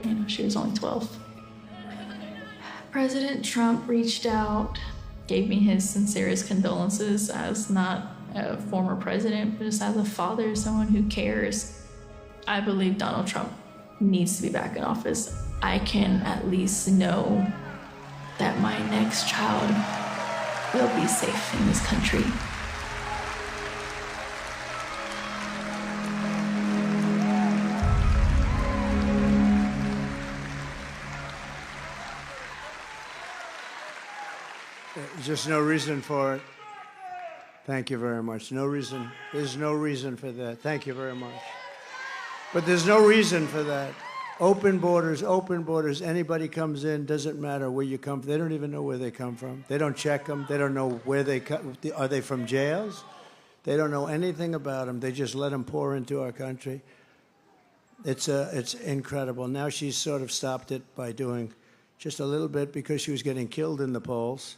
You know, she was only 12. President Trump reached out, gave me his sincerest condolences as not a former president, but just as a father, someone who cares. I believe Donald Trump needs to be back in office. I can at least know that my next child will be safe in this country. There's just no reason for it. Thank you very much. No reason. There's no reason for that. Thank you very much. But there's no reason for that. Open borders, open borders. Anybody comes in, doesn't matter where you come from. They don't even know where they come from. They don't check them. They don't know where they come. Are they from jails? They don't know anything about them. They just let them pour into our country. It's incredible. Now she's sort of stopped it by doing just a little bit because she was getting killed in the polls.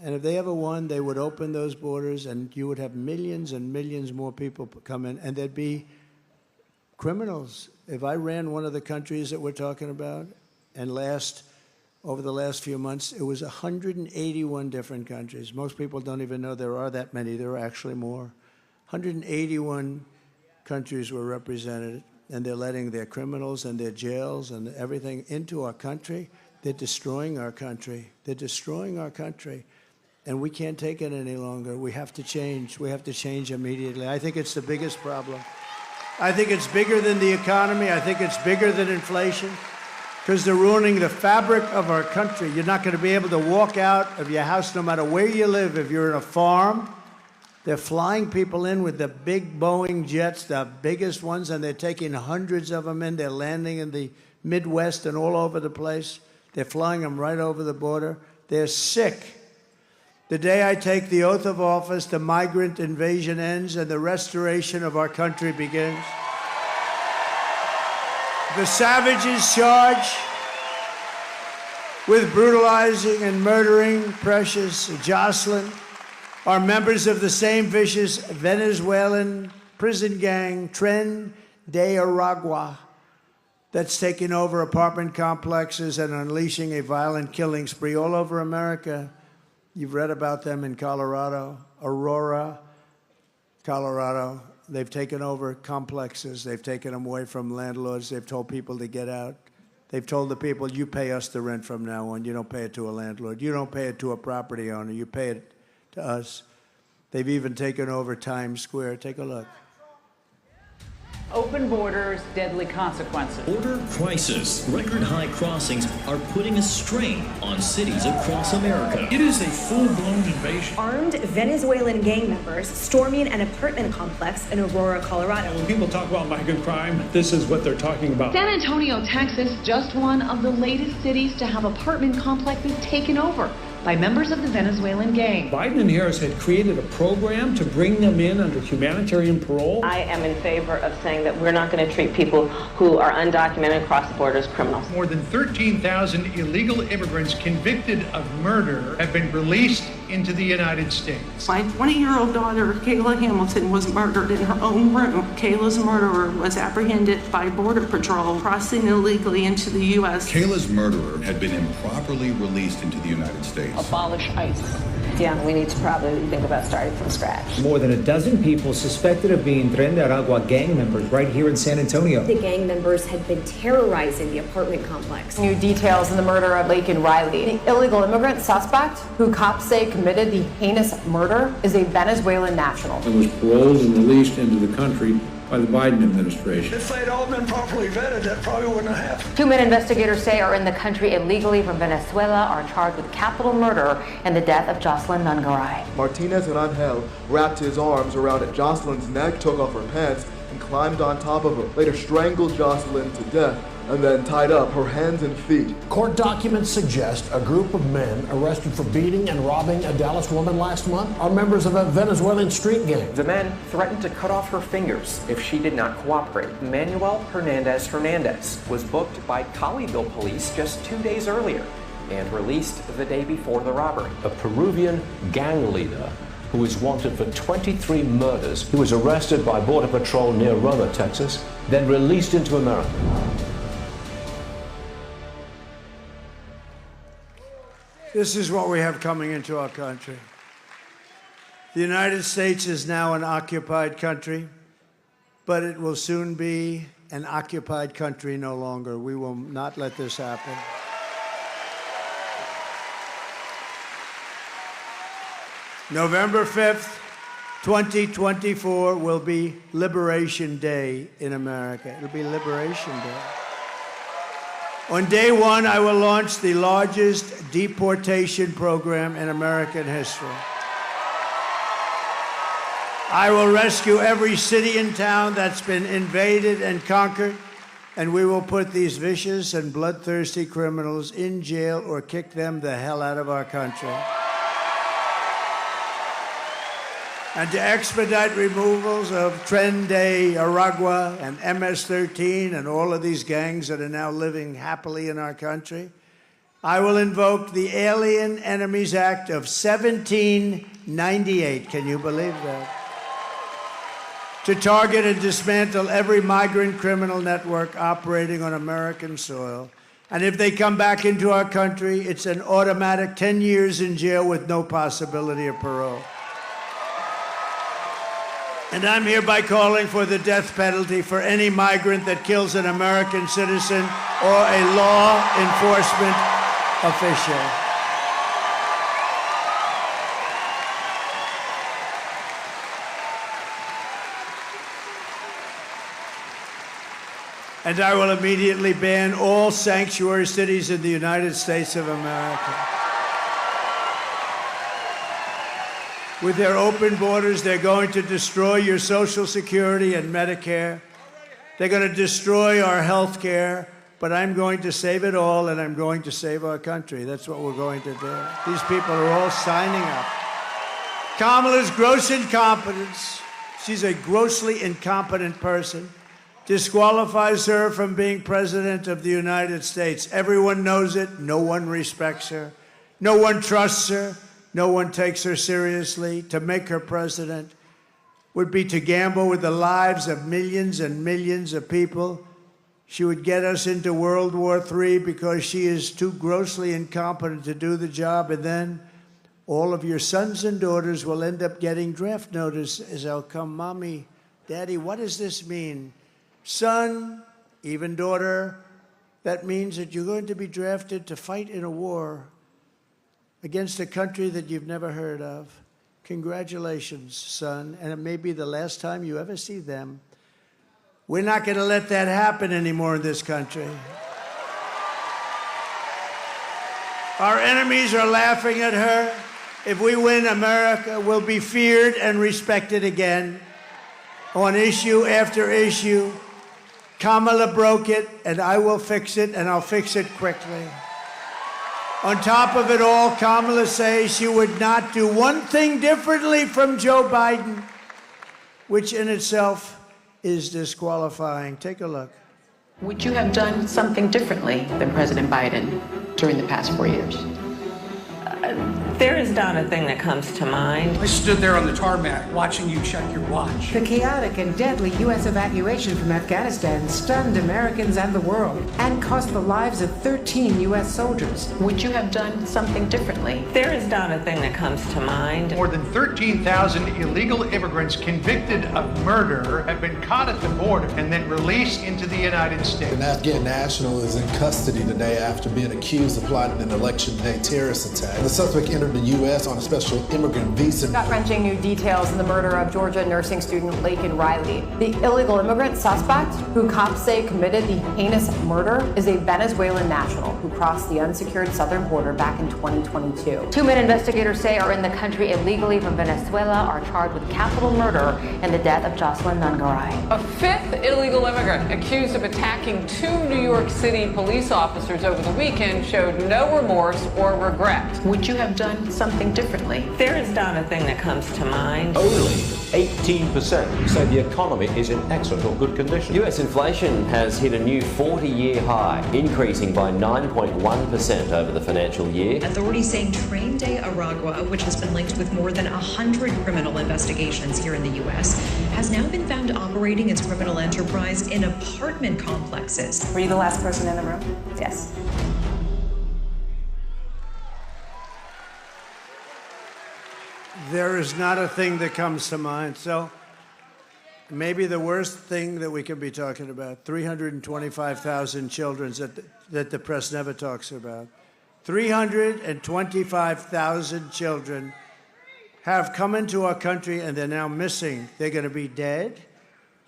And if they ever won, they would open those borders and you would have millions and millions more people come in, and there'd be criminals. If I ran one of the countries that we're talking about, and over the last few months, it was 181 different countries. Most people don't even know there are that many. There are actually more. 181 countries were represented, and they're letting their criminals and their jails and everything into our country. They're destroying our country. They're destroying our country. And we can't take it any longer. We have to change. We have to change immediately. I think it's the biggest problem. I think it's bigger than the economy. I think it's bigger than inflation, because they're ruining the fabric of our country. You're not going to be able to walk out of your house no matter where you live. If you're in a farm, they're flying people in with the big Boeing jets, the biggest ones, and they're taking hundreds of them in. They're landing in the Midwest and all over the place. They're flying them right over the border. They're sick. The day I take the oath of office, the migrant invasion ends and the restoration of our country begins. The savages charge with brutalizing and murdering precious Jocelyn are members of the same vicious Venezuelan prison gang, Tren de Aragua, that's taking over apartment complexes and unleashing a violent killing spree all over America. You've read about them in Colorado, Aurora, Colorado. They've taken over complexes. They've taken them away from landlords. They've told people to get out. They've told the people, you pay us the rent from now on. You don't pay it to a landlord. You don't pay it to a property owner. You pay it to us. They've even taken over Times Square. Take a look. Open borders, deadly consequences. Border crisis. Record high crossings are putting a strain on cities across America. It is a full-blown invasion. Armed Venezuelan gang members storming an apartment complex in Aurora, Colorado. When people talk about migrant crime, this is what they're talking about. San Antonio, Texas, just one of the latest cities to have apartment complexes taken over by members of the Venezuelan gang. Biden and Harris had created a program to bring them in under humanitarian parole. I am in favor of saying that we're not going to treat people who are undocumented across the border as criminals. More than 13,000 illegal immigrants convicted of murder have been released into the United States. My 20-year-old daughter, Kayla Hamilton, was murdered in her own room. Kayla's murderer was apprehended by Border Patrol crossing illegally into the U.S. Kayla's murderer had been improperly released into the United States. Abolish ICE. Yeah, we need to probably think about starting from scratch. More than a dozen people suspected of being Tren de Aragua gang members right here in San Antonio. The gang members had been terrorizing the apartment complex. New details in the murder of Laken Riley. The illegal immigrant suspect, who cops say committed the heinous murder, is a Venezuelan national. He was paroled and released into the country by the Biden administration. If they'd all been properly vetted, that probably wouldn't have happened. 2 men investigators say are in the country illegally from Venezuela are charged with capital murder and the death of Jocelyn Nungaray. Martinez Rangel wrapped his arms around Jocelyn's neck, took off her pants, and climbed on top of her. Later strangled Jocelyn to death and then tied up her hands and feet. Court documents suggest a group of men arrested for beating and robbing a Dallas woman last month are members of a Venezuelan street gang. The men threatened to cut off her fingers if she did not cooperate. Manuel Hernandez was booked by Colleyville police just 2 days earlier and released the day before the robbery. A Peruvian gang leader who is wanted for 23 murders. He was arrested by Border Patrol near Roma, Texas, then released into America. This is what we have coming into our country. The United States is now an occupied country, but it will soon be an occupied country no longer. We will not let this happen. November 5th, 2024 will be Liberation Day in America. It'll be Liberation Day. On day one, I will launch the largest deportation program in American history. I will rescue every city and town that's been invaded and conquered, and we will put these vicious and bloodthirsty criminals in jail or kick them the hell out of our country. And to expedite removals of Tren de Aragua and MS-13 and all of these gangs that are now living happily in our country, I will invoke the Alien Enemies Act of 1798. Can you believe that? To target and dismantle every migrant criminal network operating on American soil. And if they come back into our country, it's an automatic 10 years in jail with no possibility of parole. And I'm hereby calling for the death penalty for any migrant that kills an American citizen or a law enforcement official. And I will immediately ban all sanctuary cities in the United States of America. With their open borders, they're going to destroy your Social Security and Medicare. They're going to destroy our health care. But I'm going to save it all, and I'm going to save our country. That's what we're going to do. These people are all signing up. Kamala's gross incompetence, she's a grossly incompetent person, disqualifies her from being president of the United States. Everyone knows it. No one respects her. No one trusts her. No one takes her seriously. To make her president would be to gamble with the lives of millions and millions of people. She would get us into World War III because she is too grossly incompetent to do the job, and then all of your sons and daughters will end up getting draft notices. They'll come, Mommy, Daddy, what does this mean? Son, even daughter, that means that you're going to be drafted to fight in a war against a country that you've never heard of. Congratulations, son, and it may be the last time you ever see them. We're not going to let that happen anymore in this country. Our enemies are laughing at her. If we win, America will be feared and respected again on issue after issue. Kamala broke it, and I will fix it, and I'll fix it quickly. On top of it all, Kamala says she would not do one thing differently from Joe Biden, which in itself is disqualifying. Take a look. Would you have done something differently than President Biden during the past 4 years? There is not a thing that comes to mind. I stood there on the tarmac watching you check your watch. The chaotic and deadly U.S. evacuation from Afghanistan stunned Americans and the world and cost the lives of 13 U.S. soldiers. Would you have done something differently? There is not a thing that comes to mind. More than 13,000 illegal immigrants convicted of murder have been caught at the border and then released into the United States. An Afghan national is in custody today after being accused of plotting an election day terrorist attack. The suspect entered the U.S. on a special immigrant visa. Gut-wrenching new details in the murder of Georgia nursing student Laken Riley. The illegal immigrant suspect, who cops say committed the heinous murder, is a Venezuelan national who crossed the unsecured southern border back in 2022. 2 men investigators say are in the country illegally from Venezuela are charged with capital murder in the death of Jocelyn Nungaray. A fifth illegal immigrant accused of attacking 2 New York City police officers over the weekend showed no remorse or regret. Would you have done something differently? There is not a thing that comes to mind. Only 18% say the economy is in excellent or good condition. U.S. inflation has hit a new 40-year high, increasing by 9.1% over the financial year. Authorities saying Train Day Aragua, which has been linked with more than 100 criminal investigations here in the U.S., has now been found operating its criminal enterprise in apartment complexes. Were you the last person in the room? Yes. There is not a thing that comes to mind. So maybe the worst thing that we can be talking about, 325,000 children that the press never talks about. 325,000 children have come into our country and they're now missing. They're going to be dead,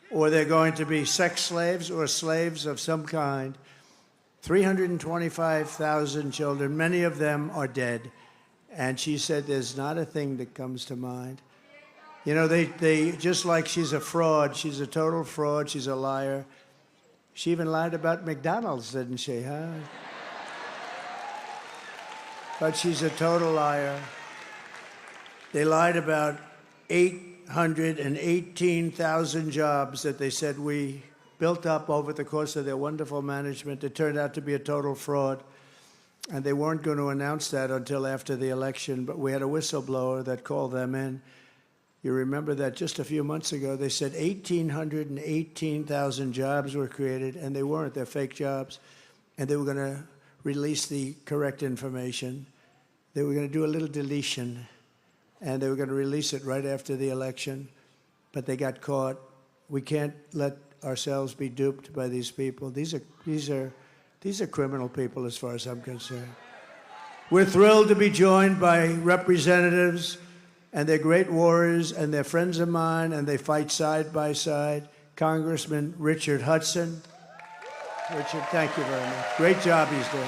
or they're going to be sex slaves or slaves of some kind. 325,000 children, many of them are dead. And she said, there's not a thing that comes to mind. You know, they just like she's a fraud. She's a total fraud. She's a liar. She even lied about McDonald's, didn't she, huh? But she's a total liar. They lied about 818,000 jobs that they said we built up over the course of their wonderful management. It turned out to be a total fraud. And they weren't going to announce that until after the election, but we had a whistleblower that called them in. You remember that just a few months ago, they said 18,000 jobs were created, and they weren't. They're fake jobs. And they were going to release the correct information. They were going to do a little deletion, and they were going to release it right after the election, but they got caught. We can't let ourselves be duped by these people. These are criminal people as far as I'm concerned. We're thrilled to be joined by representatives, and they're great warriors, and they're friends of mine, and they fight side by side. Congressman Richard Hudson. Richard, thank you very much. Great job he's doing.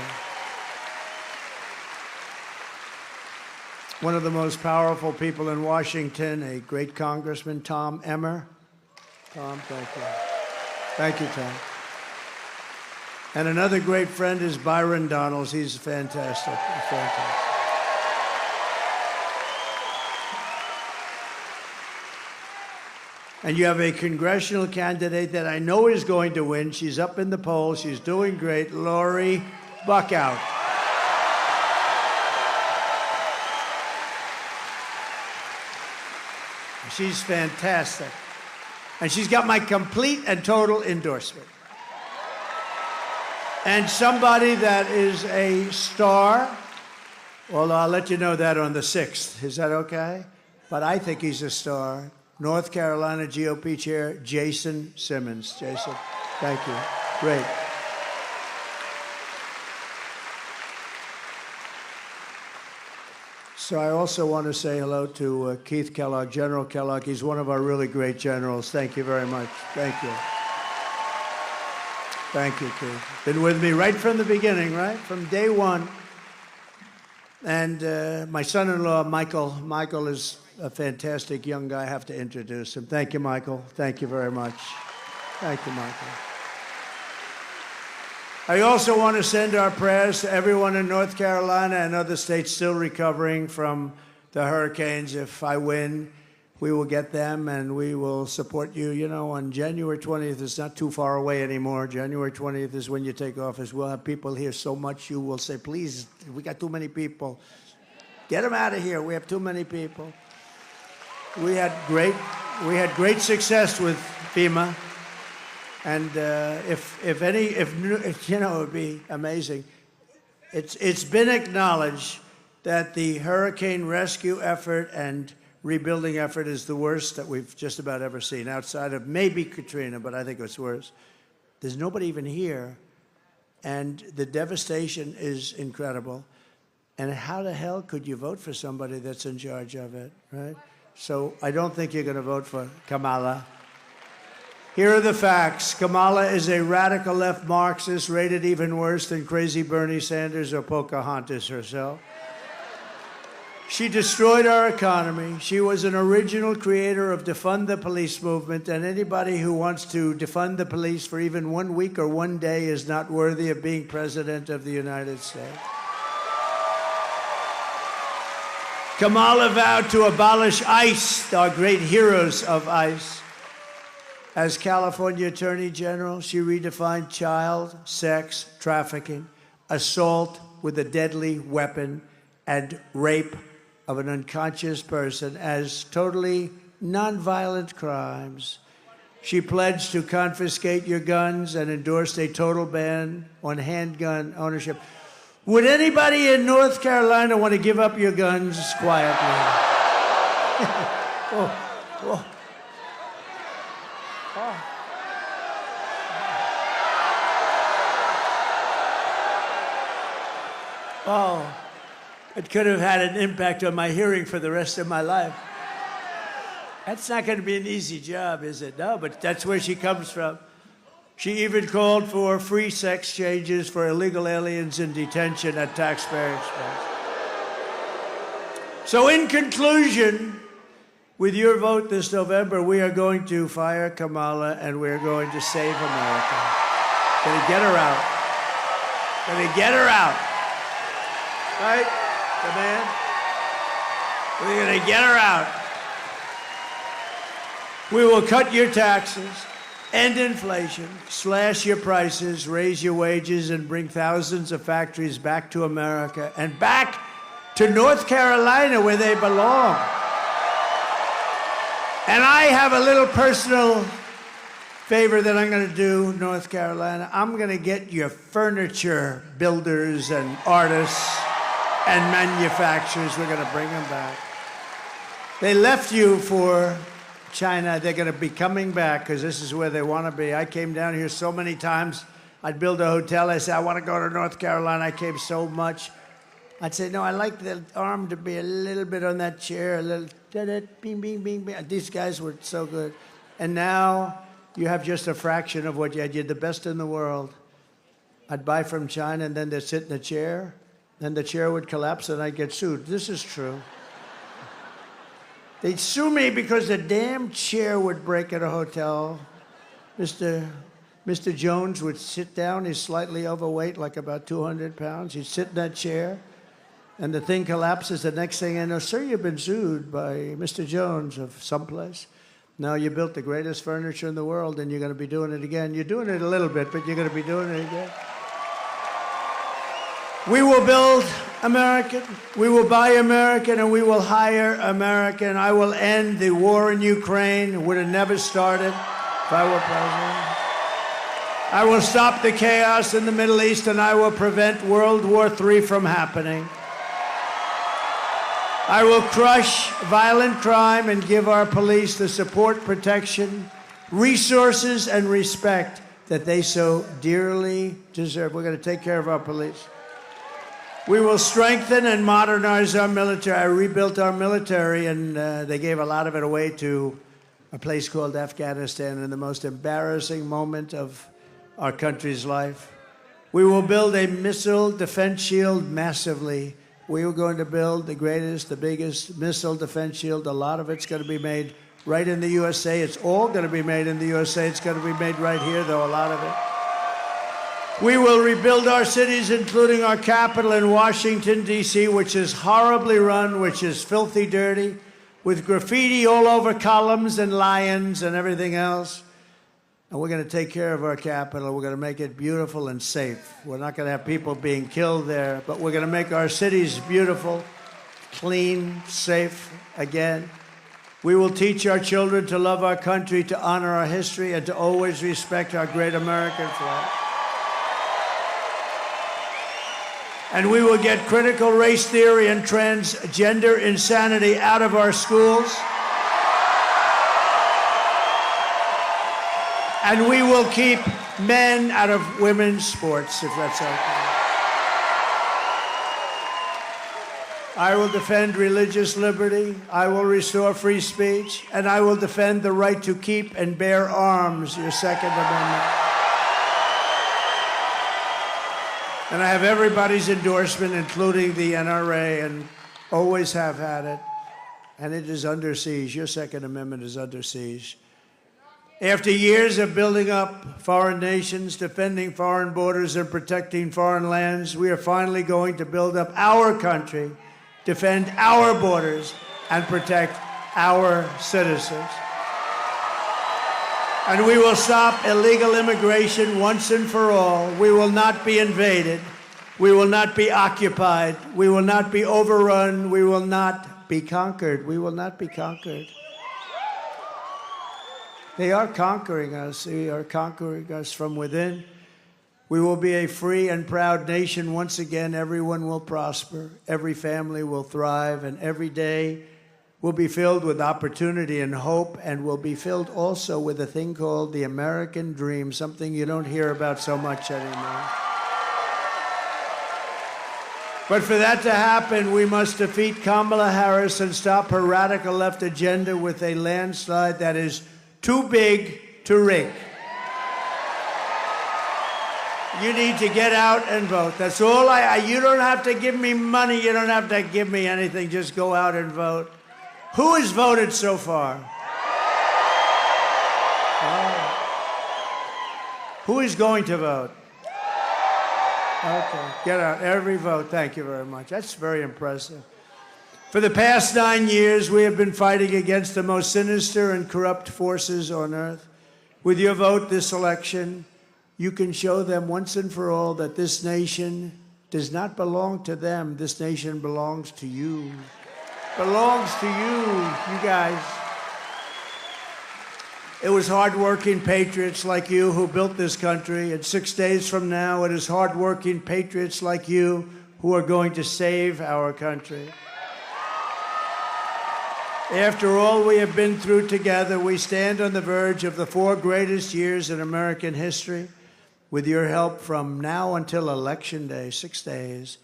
One of the most powerful people in Washington, a great congressman, Tom Emmer. Tom, thank you. Thank you, Tom. And another great friend is Byron Donalds. He's fantastic. Fantastic. And you have a congressional candidate that I know is going to win. She's up in the polls. She's doing great. Lori Buckout. She's fantastic. And she's got my complete and total endorsement. And somebody that is a star, well, I'll let you know that on the 6th. Is that okay? But I think he's a star. North Carolina GOP Chair Jason Simmons. Jason, thank you. Great. So I also want to say hello to Keith Kellogg, General Kellogg. He's one of our really great generals. Thank you very much. Thank you. Thank you, Keith. Been with me right from the beginning, right? From day one. And my son-in-law, Michael. Michael is a fantastic young guy. I have to introduce him. Thank you, Michael. Thank you very much. Thank you, Michael. I also want to send our prayers to everyone in North Carolina and other states still recovering from the hurricanes. If I win, we will get them and we will support you. You know, on January 20th, it's not too far away anymore. January 20th is when you take office. We'll have people here so much you will say, please, we got too many people. Get them out of here. We have too many people. We had great success with FEMA. And if you know, it would be amazing. It's been acknowledged that the hurricane rescue effort and rebuilding effort is the worst that we've just about ever seen, outside of maybe Katrina, but I think it's worse. There's nobody even here, and the devastation is incredible. And how the hell could you vote for somebody that's in charge of it, right? So I don't think you're going to vote for Kamala. Here are the facts. Kamala is a radical left Marxist, rated even worse than crazy Bernie Sanders or Pocahontas herself. She destroyed our economy. She was an original creator of Defund the Police movement, and anybody who wants to defund the police for even 1 week or 1 day is not worthy of being president of the United States. Kamala vowed to abolish ICE, our great heroes of ICE. As California Attorney General, she redefined child sex trafficking, assault with a deadly weapon, and rape of an unconscious person as totally nonviolent crimes. She pledged to confiscate your guns and endorsed a total ban on handgun ownership. Would anybody in North Carolina want to give up your guns quietly? Oh. Oh, it could have had an impact on my hearing for the rest of my life. That's not going to be an easy job, is it? No, but that's where she comes from. She even called for free sex changes for illegal aliens in detention at taxpayer expense. So in conclusion, with your vote this November, we are going to fire Kamala and we're going to save America. Going to get her out. Going to get her out. Right? The man? We're going to get her out. We will cut your taxes, end inflation, slash your prices, raise your wages, and bring thousands of factories back to America and back to North Carolina where they belong. And I have a little personal favor that I'm going to do, North Carolina. I'm going to get your furniture builders and artists and manufacturers. We're going to bring them back. They left you for China. They're going to be coming back because this is where they want to be. I came down here so many times. I'd build a hotel. I said, I want to go to North Carolina. I came so much. I'd say, no, I like the arm to be a little bit on that chair, a little bing, bing, bing, bing. These guys were so good. And now you have just a fraction of what you had. You're the best in the world. I'd buy from China, and then they'd sit in a chair, then the chair would collapse, and I'd get sued. This is true. They'd sue me because the damn chair would break at a hotel. Mr. Jones would sit down. He's slightly overweight, like about 200 pounds. He'd sit in that chair, and the thing collapses. The next thing I know, sir, you've been sued by Mr. Jones of someplace. Now you built the greatest furniture in the world, and you're going to be doing it again. You're doing it a little bit, but you're going to be doing it again. We will build American, we will buy American, and we will hire American. I will end the war in Ukraine. It would have never started if I were president. I will stop the chaos in the Middle East, and I will prevent World War III from happening. I will crush violent crime and give our police the support, protection, resources, and respect that they so dearly deserve. We're going to take care of our police. We will strengthen and modernize our military. I rebuilt our military, and they gave a lot of it away to a place called Afghanistan in the most embarrassing moment of our country's life. We will build a missile defense shield massively. We are going to build the greatest, the biggest missile defense shield. A lot of it's going to be made right in the USA. It's all going to be made in the USA. It's going to be made right here, though, a lot of it. We will rebuild our cities, including our capital in Washington, D.C., which is horribly run, which is filthy dirty, with graffiti all over columns and lions and everything else. And we're going to take care of our capital. We're going to make it beautiful and safe. We're not going to have people being killed there, but we're going to make our cities beautiful, clean, safe again. We will teach our children to love our country, to honor our history, and to always respect our great American flag. And we will get critical race theory and transgender insanity out of our schools. And we will keep men out of women's sports, if that's okay. I will defend religious liberty. I will restore free speech. And I will defend the right to keep and bear arms, your Second Amendment. And I have everybody's endorsement, including the NRA, and always have had it. And it is under siege. Your Second Amendment is under siege. After years of building up foreign nations, defending foreign borders, and protecting foreign lands, we are finally going to build up our country, defend our borders, and protect our citizens. And we will stop illegal immigration once and for all. We will not be invaded. We will not be occupied. We will not be overrun. We will not be conquered. We will not be conquered. They are conquering us. They are conquering us from within. We will be a free and proud nation once again. Everyone will prosper. Every family will thrive. And every day will be filled with opportunity and hope, and will be filled also with a thing called the American dream, something you don't hear about so much anymore. But for that to happen, we must defeat Kamala Harris and stop her radical left agenda with a landslide that is too big to rig. You need to get out and vote. That's all you don't have to give me money. You don't have to give me anything. Just go out and vote. Who has voted so far? Oh. Who is going to vote? Okay, get out. Every vote. Thank you very much. That's very impressive. For the past 9 years, we have been fighting against the most sinister and corrupt forces on earth. With your vote this election, you can show them once and for all that this nation does not belong to them. This nation belongs to you. Belongs to you guys. It was hardworking patriots like you who built this country, and 6 days from now, it is hardworking patriots like you who are going to save our country. After all we have been through together, we stand on the verge of the 4 greatest years in American history. With your help from now until Election Day, 6 days,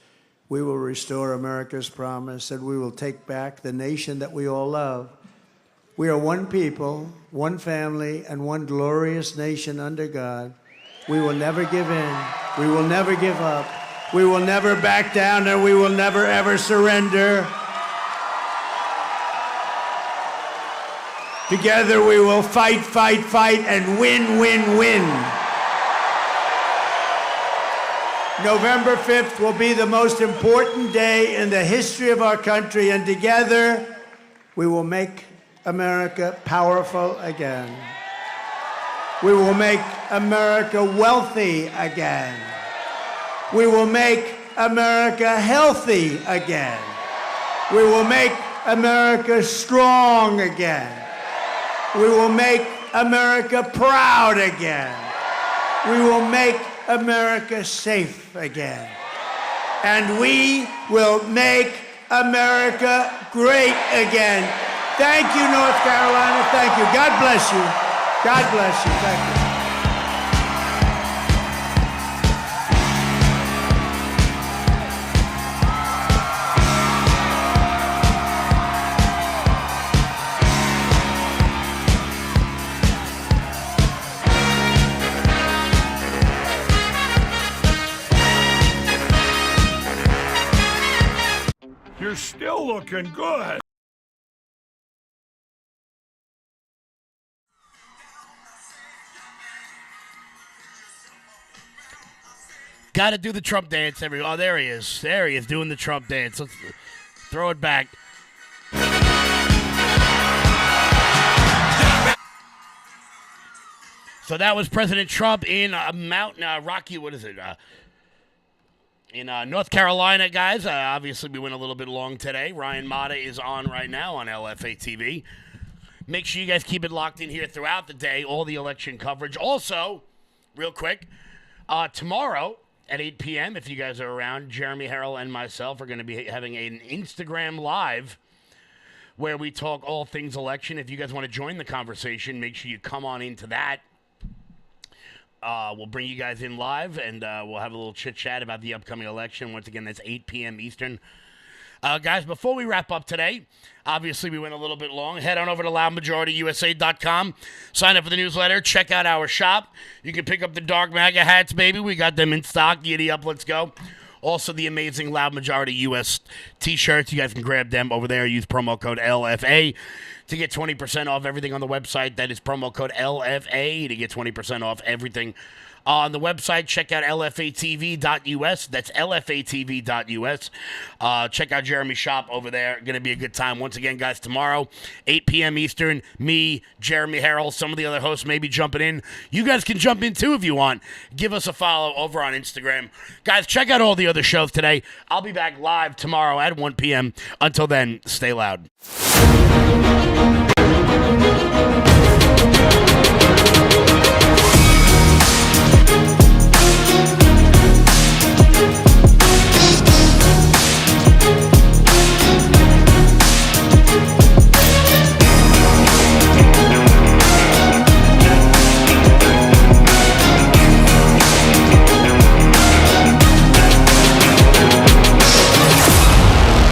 we will restore America's promise, and we will take back the nation that we all love. We are one people, one family, and one glorious nation under God. We will never give in. We will never give up. We will never back down, and we will never, ever surrender. Together we will fight, fight, fight, and win, win, win. November 5th will be the most important day in the history of our country, and together we will make America powerful again. We will make America wealthy again. We will make America healthy again. We will make America strong again. We will make America proud again. We will make America safe again. And we will make America great again. Thank you, North Carolina. Thank you. God bless you. God bless you. Thank you. You're still looking good. Got to do the Trump dance. Oh, there he is. There he is doing the Trump dance. Let's throw it back. So that was President Trump in Mount Rocky. What is it? In North Carolina, guys. Obviously, we went a little bit long today. Ryan Mata is on right now on LFA TV. Make sure you guys keep it locked in here throughout the day, all the election coverage. Also, real quick, tomorrow at 8 p.m., if you guys are around, Jeremy Harrell and myself are going to be having an Instagram Live where we talk all things election. If you guys want to join the conversation, make sure you come on into that. We'll bring you guys in live, and we'll have a little chit-chat about the upcoming election. Once again, that's 8 p.m. Eastern. Guys, before we wrap up today, obviously we went a little bit long. Head on over to loudmajorityusa.com. Sign up for the newsletter. Check out our shop. You can pick up the Dark MAGA hats, baby. We got them in stock. Giddy up, let's go. Also, the amazing Loud Majority US t-shirts. You guys can grab them over there. Use promo code LFA to get 20% off everything on the website. That is promo code LFA to get 20% off everything on the website. Check out lfatv.us. That's lfatv.us. Check out Jeremy's shop over there. Going to be a good time. Once again, guys, tomorrow, 8 p.m. Eastern, me, Jeremy Harrell, some of the other hosts may be jumping in. You guys can jump in, too, if you want. Give us a follow over on Instagram. Guys, check out all the other shows today. I'll be back live tomorrow at 1 p.m. Until then, stay loud.